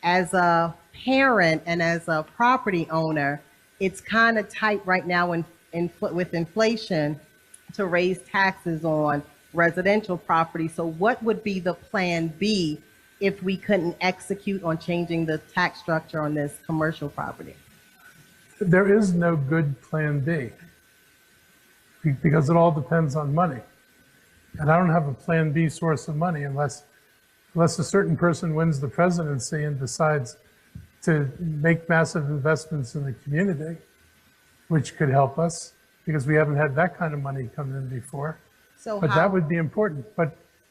as a parent and as a property owner, it's kind of tight right now with inflation to raise taxes on residential property. So what would be the plan B if we couldn't execute on changing the tax structure on this commercial property? There is no good plan B because it all depends on money. And I don't have a plan B source of money unless a certain person wins the presidency and decides to make massive investments in the community, which could help us because we haven't had that kind of money come in before. But that would be important.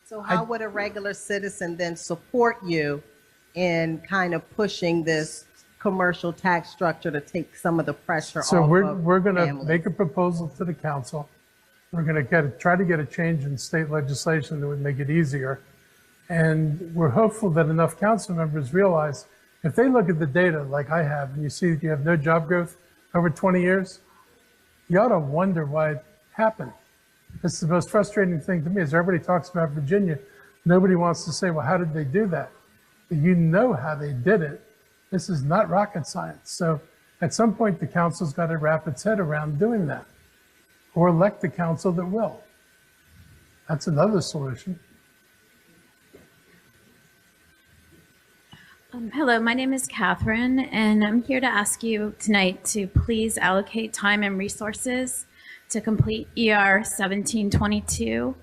So how would a regular citizen then support you in kind of pushing this commercial tax structure to take some of the pressure off of families? So we're going to make a proposal to the council. We're going to try to get a change in state legislation that would make it easier. And we're hopeful that enough council members realize if they look at the data like I have and you see that you have no job growth over 20 years, you ought to wonder why it happened. It's the most frustrating thing to me is everybody talks about Virginia. Nobody wants to say, well, how did they do that? But you know how they did it. This is not rocket science. So at some point, the council's got to wrap its head around doing that or elect the council that will. That's another solution. Hello, my name is Catherine, and I'm here to ask you tonight to please allocate time and resources to complete ER 1722,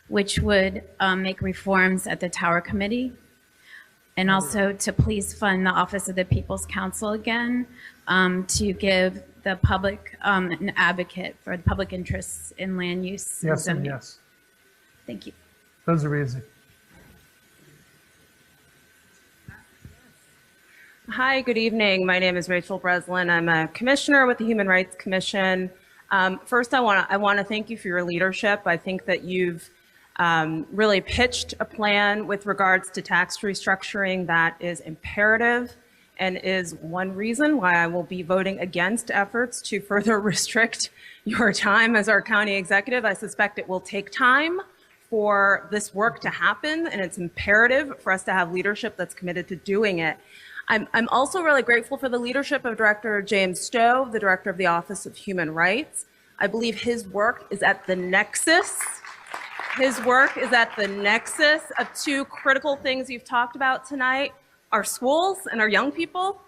which would make reforms at the Tower Committee, and also to please fund the Office of the People's Counsel again to give the public an advocate for the public interests in land use. Yes and yes. Thank you. Those are easy. Hi, good evening. My name is Rachel Breslin. I'm a commissioner with the Human Rights Commission. First, I want to thank you for your leadership. I think that you've really pitched a plan with regards to tax restructuring that is imperative and is one reason why I will be voting against efforts to further restrict your time as our county executive. I suspect it will take time for this work to happen, and it's imperative for us to have leadership that's committed to doing it. I'm also really grateful for the leadership of Director James Stowe, the Director of the Office of Human Rights. I believe his work is at the nexus. His work is at the nexus of two critical things you've talked about tonight: our schools and our young people,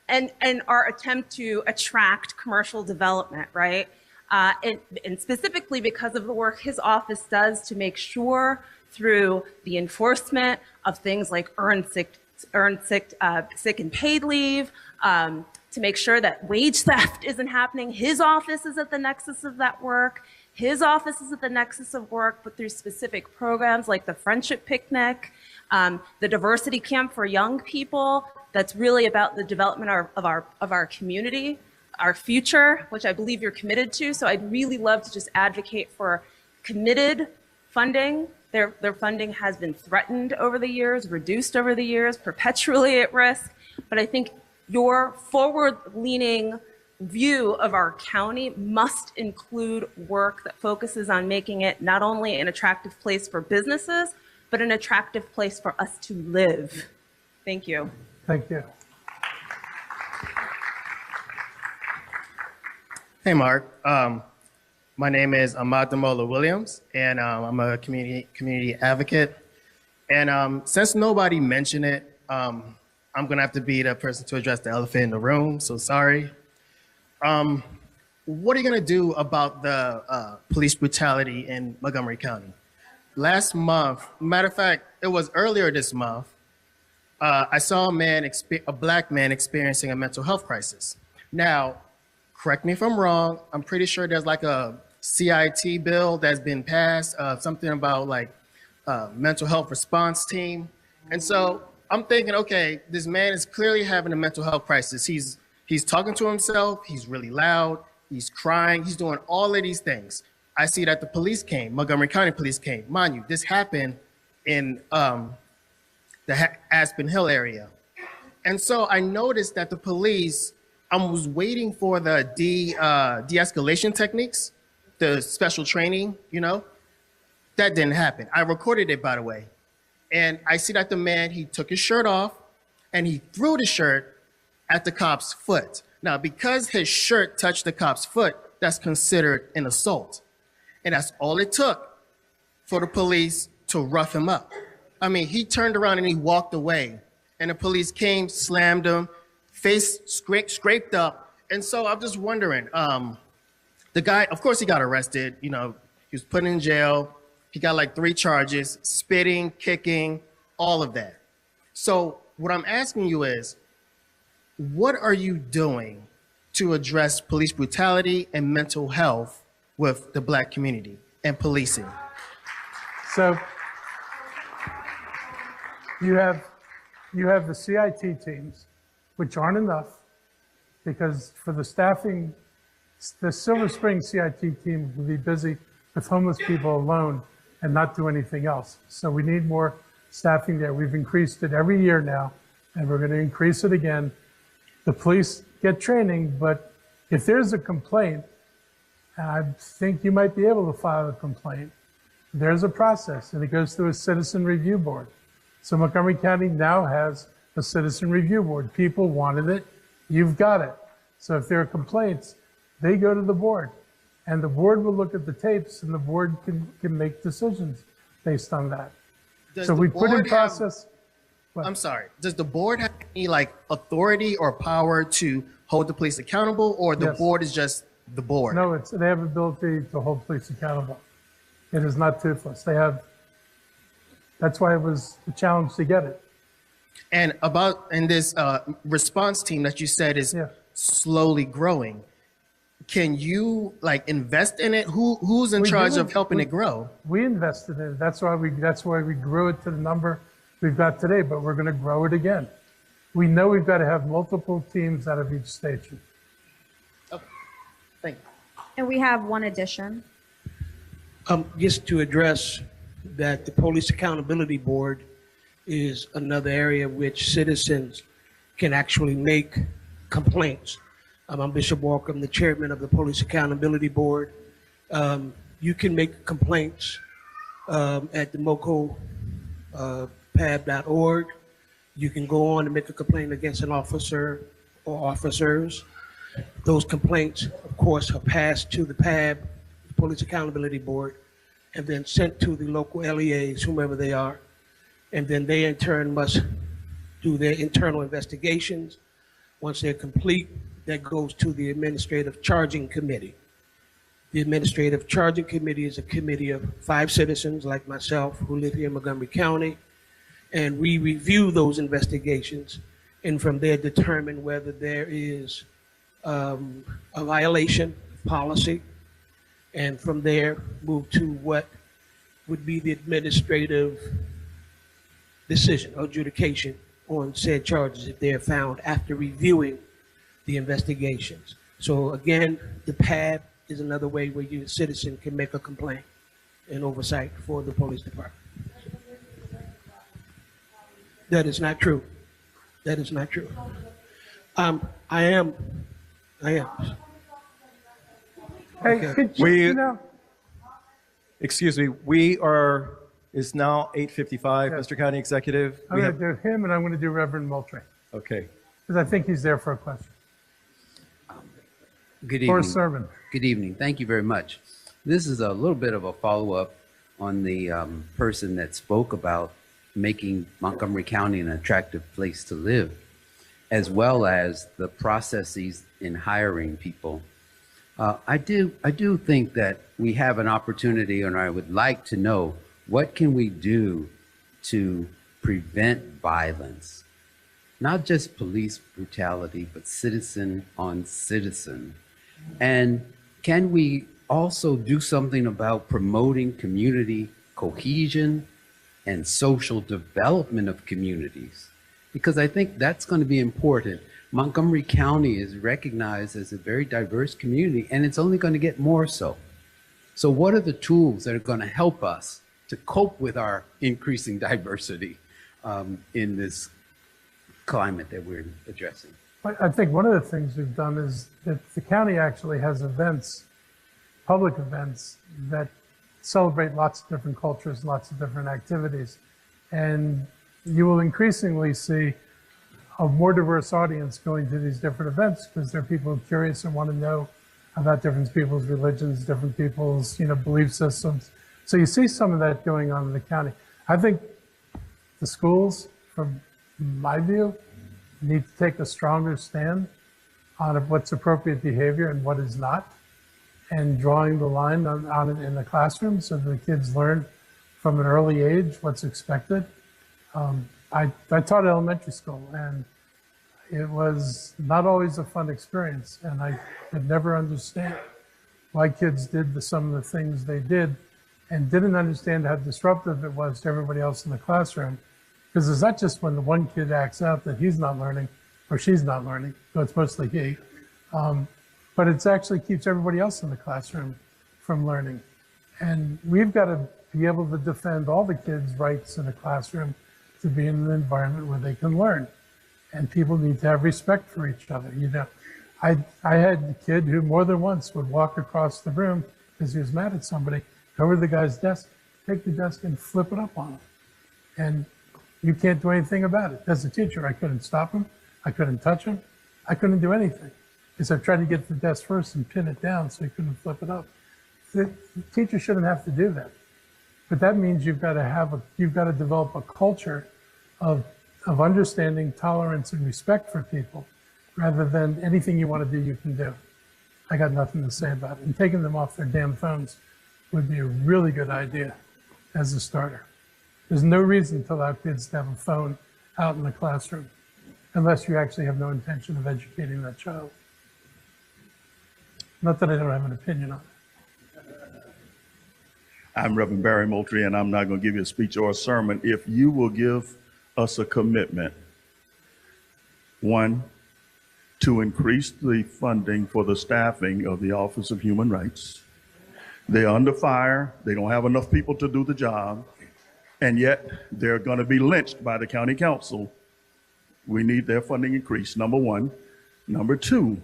and our attempt to attract commercial development, right? And specifically because of the work his office does to make sure through the enforcement of things like sick and paid leave, to make sure that wage theft isn't happening. His office is at the nexus of that work. His office is at the nexus of work, but through specific programs like the Friendship Picnic, the Diversity Camp for young people, that's really about the development of our community, our future, which I believe you're committed to. So I'd really love to just advocate for committed funding. Their funding has been threatened over the years, reduced over the years, perpetually at risk. But I think your forward-leaning view of our county must include work that focuses on making it not only an attractive place for businesses, but an attractive place for us to live. Thank you. Thank you. Hey, Mark. My name is Ahmad Damola Williams, and I'm a community advocate. And since nobody mentioned it, I'm going to have to be the person to address the elephant in the room, so sorry. What are you going to do about the police brutality in Montgomery County? Last month, matter of fact, it was earlier this month, I saw a black man experiencing a mental health crisis. Now, correct me if I'm wrong, I'm pretty sure there's like a CIT bill that's been passed, something about like mental health response team. And so I'm thinking, okay, this man is clearly having a mental health crisis. He's talking to himself, he's really loud, he's crying, he's doing all of these things. I see that the police came, Montgomery County Police came. Mind you, this happened in the Aspen Hill area. And so I noticed that the police, I was waiting for the de-escalation techniques, the special training, that didn't happen. I recorded it, by the way. And I see that the man, he took his shirt off and he threw the shirt at the cop's foot. Now, because his shirt touched the cop's foot, that's considered an assault. And that's all it took for the police to rough him up. I mean, he turned around and he walked away, and the police came, slammed him, face scraped up. And so I'm just wondering, the guy, of course he got arrested, he was put in jail. He got like 3 charges, spitting, kicking, all of that. So what I'm asking you is, what are you doing to address police brutality and mental health with the Black community and policing? So you have the CIT teams, which aren't enough, because for the staffing, the Silver Spring CIT team will be busy with homeless people alone and not do anything else. So we need more staffing there. We've increased it every year now, and we're going to increase it again. The police get training, but if there's a complaint, I think you might be able to file a complaint. There's a process, and it goes through a citizen review board. So Montgomery County now has a citizen review board. People wanted it, you've got it. So if there are complaints, they go to the board, and the board will look at the tapes, and the board can make decisions based on that. So we put in process. I'm sorry, does the board have any authority or power to hold the police accountable, or the board is just the board? No, they have ability to hold police accountable. It is not toothless. That's why it was a challenge to get it. And in this response team that you said is slowly growing, can you invest in it? Who's in charge of helping it grow? We invested in it. That's why we grew it to the number we've got today, but we're going to grow it again. We know we've got to have multiple teams out of each station. Thank you. And we have one addition. Just to address that, the Police Accountability Board is another area which citizens can actually make complaints. I'm Bishop Walker, I'm the chairman of the Police Accountability Board. You can make complaints at the mocopab.org. You can go on and make a complaint against an officer or officers. Those complaints, of course, are passed to the PAB, the Police Accountability Board, and then sent to the local LEAs, whomever they are. And then they in turn must do their internal investigations. Once they're complete, that goes to the Administrative Charging Committee. The Administrative Charging Committee is a committee of 5 citizens like myself who live here in Montgomery County. And we review those investigations and from there determine whether there is a violation of policy, and from there move to what would be the administrative decision or adjudication on said charges if they are found after reviewing the investigations. So again, the PAB is another way where you, a citizen, can make a complaint and oversight for the police department. That is not true. That is not true. I am. Hey, Okay. could you, Excuse me, it's now 8:55, Mr. County Executive. I'm going to do him and I'm going to do Reverend Moultrie, Okay. because I think he's there for a question. Good Or a evening. sermon. Good evening. Thank you very much. This is a little bit of a follow-up on the person that spoke about making Montgomery County an attractive place to live, as well as the processes in hiring people. I do think that we have an opportunity, and I would like to know, what can we do to prevent violence? Not just police brutality, but citizen on citizen. And can we also do something about promoting community cohesion and social development of communities? Because I think that's going to be important. Montgomery County is recognized as a very diverse community, and it's only going to get more so. So what are the tools that are going to help us to cope with our increasing diversity in this climate that we're addressing? I think one of the things we've done is that the county actually has events, public events, that celebrate lots of different cultures, lots of different activities. And you will increasingly see a more diverse audience going to these different events because there are people curious and want to know about different people's religions, different people's belief systems. So you see some of that going on in the county. I think the schools, from my view, need to take a stronger stand on what's appropriate behavior and what is not, and drawing the line on it in the classroom so that the kids learn from an early age what's expected. I taught elementary school, and it was not always a fun experience, and I could never understand why kids did some of the things they did and didn't understand how disruptive it was to everybody else in the classroom. Because it's not just when the one kid acts out that he's not learning or she's not learning, so it's mostly he, but it actually keeps everybody else in the classroom from learning. And we've got to be able to defend all the kids' rights in the classroom to be in an environment where they can learn. And people need to have respect for each other. I had a kid who more than once would walk across the room because he was mad at somebody, go over to the guy's desk, take the desk and flip it up on him. And you can't do anything about it. As a teacher, I couldn't stop him. I couldn't touch him. I couldn't do anything. Because I tried to get to the desk first and pin it down so he couldn't flip it up. The teacher shouldn't have to do that. But that means you've got to develop a culture of understanding, tolerance, and respect for people, rather than anything you want to do, you can do. I got nothing to say about it. And taking them off their damn phones would be a really good idea as a starter. There's no reason to allow kids to have a phone out in the classroom unless you actually have no intention of educating that child. Not that I don't have an opinion on it. I'm Reverend Barry Moultrie, and I'm not going to give you a speech or a sermon. If you will give us a commitment One, to increase the funding for the staffing of the Office of Human Rights. They're under fire. They don't have enough people to do the job. And yet they're going to be lynched by the county council. We need their funding increased, number one. Number two,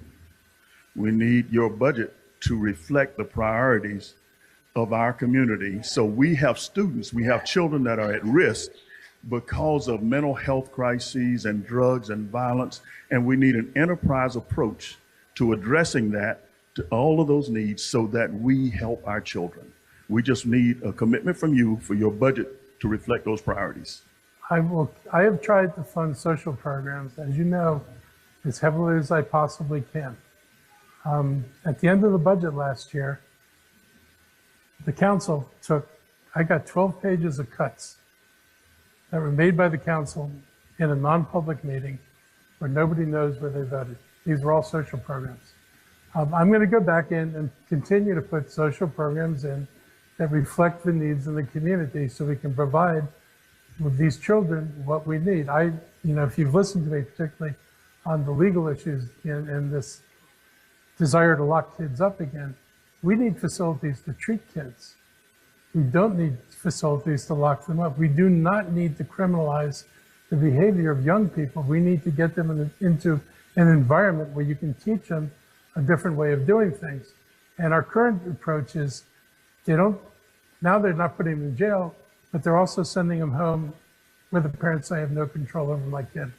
we need your budget to reflect the priorities of our community. So we have students, we have children that are at risk because of mental health crises and drugs and violence. And we need an enterprise approach to addressing that, to all of those needs, so that we help our children. We just need a commitment from you for your budget to reflect those priorities. I have tried to fund social programs, as you know, as heavily as I possibly can. At the end of the budget last year, the council I got 12 pages of cuts that were made by the council in a non-public meeting where nobody knows where they voted. These were all social programs. I'm going to go back in and continue to put social programs in that reflect the needs in the community so we can provide with these children what we need. If you've listened to me, particularly on the legal issues and this desire to lock kids up again, we need facilities to treat kids. We don't need facilities to lock them up. We do not need to criminalize the behavior of young people. We need to get them into an environment where you can teach them a different way of doing things. And our current approach is now they're not putting them in jail, but they're also sending them home where the parents say, I have no control over my kid.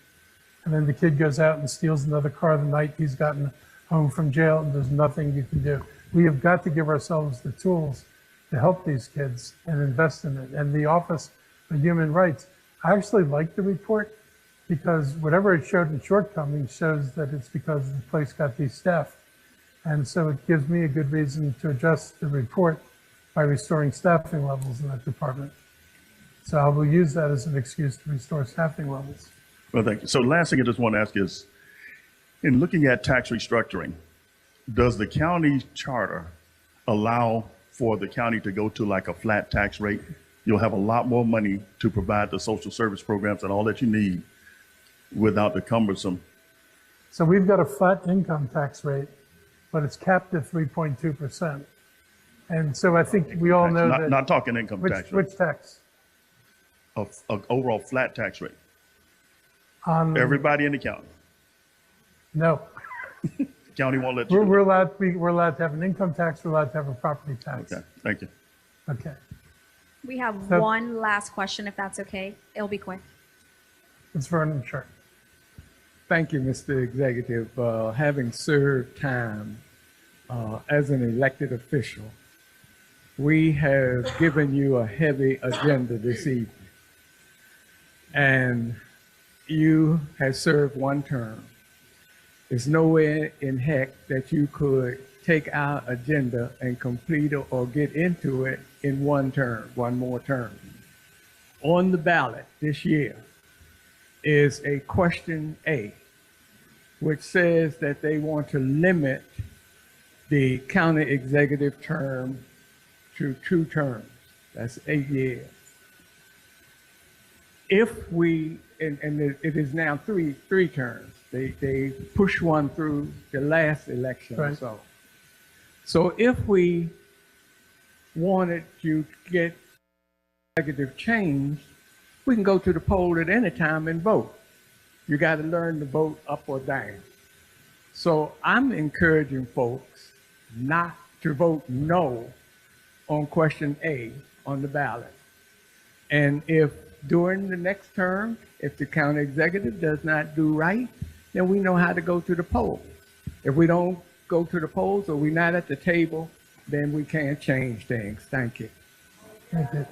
And then the kid goes out and steals another car the night he's gotten home from jail, and there's nothing you can do. We have got to give ourselves the tools to help these kids and invest in it. And the Office of Human Rights, I actually like the report because whatever it showed in shortcomings shows that it's because the place got de-staffed. And so it gives me a good reason to adjust the report by restoring staffing levels in that department. So I will use that as an excuse to restore staffing levels. Well, thank you. So last thing I just want to ask is, in looking at tax restructuring, does the county charter allow for the county to go to like a flat tax rate? You'll have a lot more money to provide the social service programs and all that you need without the cumbersome. So we've got a flat income tax rate, but it's capped at 3.2%. And so I think we all know that. Not talking income tax rate. Which tax? Of overall flat tax rate. On everybody in the county. No. The county won't let you. We're allowed to have an income tax. We're allowed to have a property tax. Okay, thank you. Okay. We have So- one last question, if that's okay. It'll be quick. It's Vernon, sure. Thank you, Mr. Executive. Having served time as an elected official, we have given you a heavy agenda this evening. And you have served one term. There's no way in heck that you could take our agenda and complete it or get into it in one term, one more term. On the ballot this year is a question A, which says that they want to limit the county executive term to 2 terms. That's 8 years. If we, and it is now three terms. They push one through the last election or Right. so. So if we wanted to get executive change, we can go to the poll at any time and vote. You got to learn to vote up or down. So I'm encouraging folks not to vote no on question A on the ballot. And if during the next term, if the county executive does not do right, then we know how to go to the polls. If we don't go to the polls or we're not at the table, then we can't change things. Thank you. Thank you.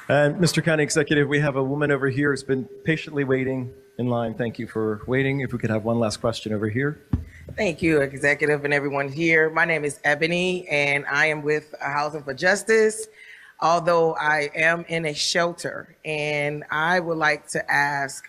And Mr. County Executive, we have a woman over here who's been patiently waiting in line. Thank you for waiting. If we could have one last question over here. Thank you, Executive and everyone here. My name is Ebony, and I am with Housing for Justice, although I am in a shelter. And I would like to ask,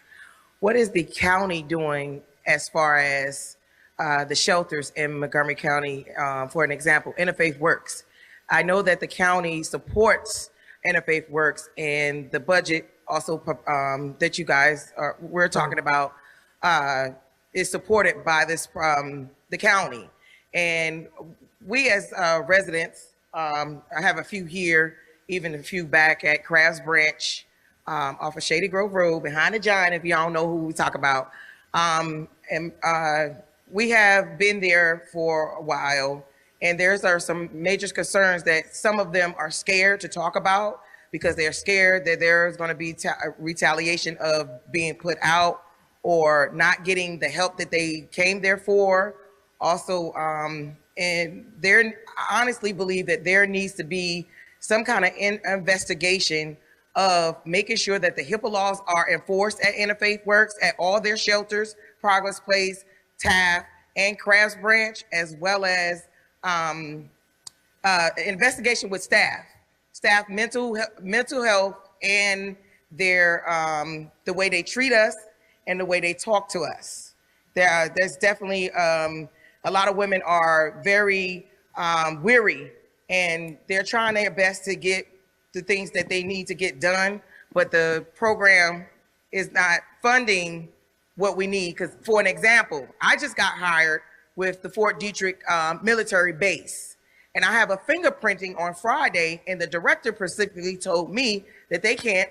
what is the county doing as far as the shelters in Montgomery County? For an example, Interfaith Works. I know that the county supports Interfaith Works, and the budget also that you guys we're talking about is supported by this the county. And we as residents, I have a few here, even a few back at Crafts Branch off of Shady Grove Road behind the Giant, if y'all know who we talk about. We have been there for a while, and are some major concerns that some of them are scared to talk about because they're scared that there's going to be retaliation of being put out or not getting the help that they came there for. Also, and I honestly believe that there needs to be some kind of investigation of making sure that the HIPAA laws are enforced at Interfaith Works, at all their shelters, Progress Place, Taft, and Crafts Branch, as well as investigation with staff mental health, and their the way they treat us and the way they talk to us. There's definitely a lot of women are very weary, and they're trying their best to get the things that they need to get done, but the program is not funding what we need. Because for an example, I just got hired with the Fort Detrick military base, and I have a fingerprinting on Friday, and the director specifically told me that they can't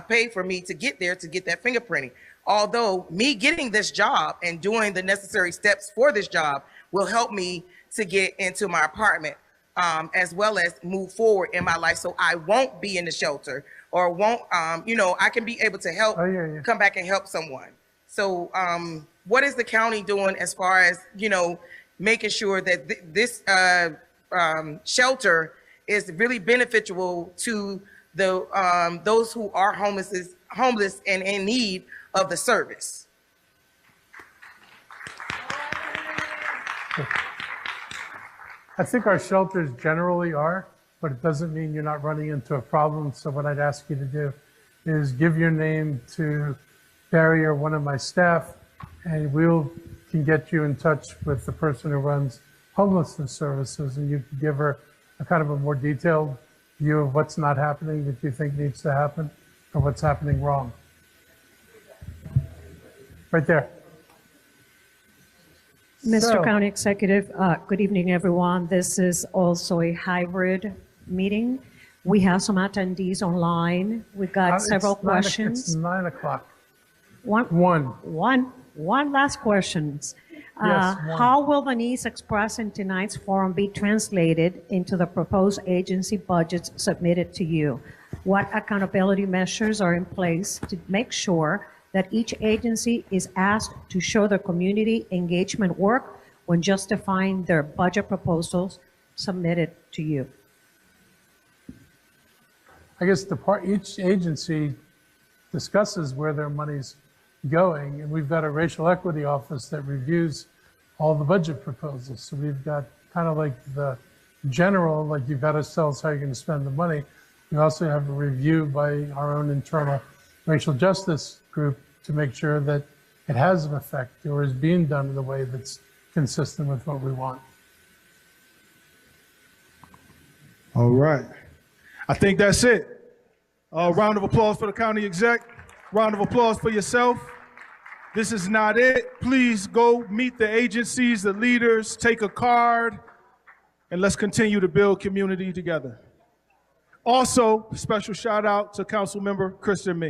pay for me to get there to get that fingerprinting. Although me getting this job and doing the necessary steps for this job will help me to get into my apartment, as well as move forward in my life, so I won't be in the shelter or won't, I can be able to help, come back and help someone. So what is the county doing as far as, making sure that this shelter is really beneficial to the those who are homeless and in need of the service? I think our shelters generally are, but it doesn't mean you're not running into a problem. So what I'd ask you to do is give your name to Barry or one of my staff, and can get you in touch with the person who runs homelessness services, and you can give her a kind of a more detailed view of what's not happening that you think needs to happen or what's happening wrong. Right there. Mr. County Executive, good evening, everyone. This is also a hybrid meeting. We have some attendees online. We got several questions. It's 9 o'clock. One last question. Yes, how will the needs expressed in tonight's forum be translated into the proposed agency budgets submitted to you? What accountability measures are in place to make sure that each agency is asked to show their community engagement work when justifying their budget proposals submitted to you? I guess each agency discusses where their money's going, and we've got a racial equity office that reviews all the budget proposals. So we've got kind of like the general, like you've got to tell us how you're going to spend the money. We also have a review by our own internal racial justice group to make sure that it has an effect or is being done in a way that's consistent with what we want. All right. I think that's it. Round of applause for the county exec. Round of applause for yourself. This is not it. Please go meet the agencies, the leaders, take a card, and let's continue to build community together. Also, special shout out to Councilmember Kristen Ming.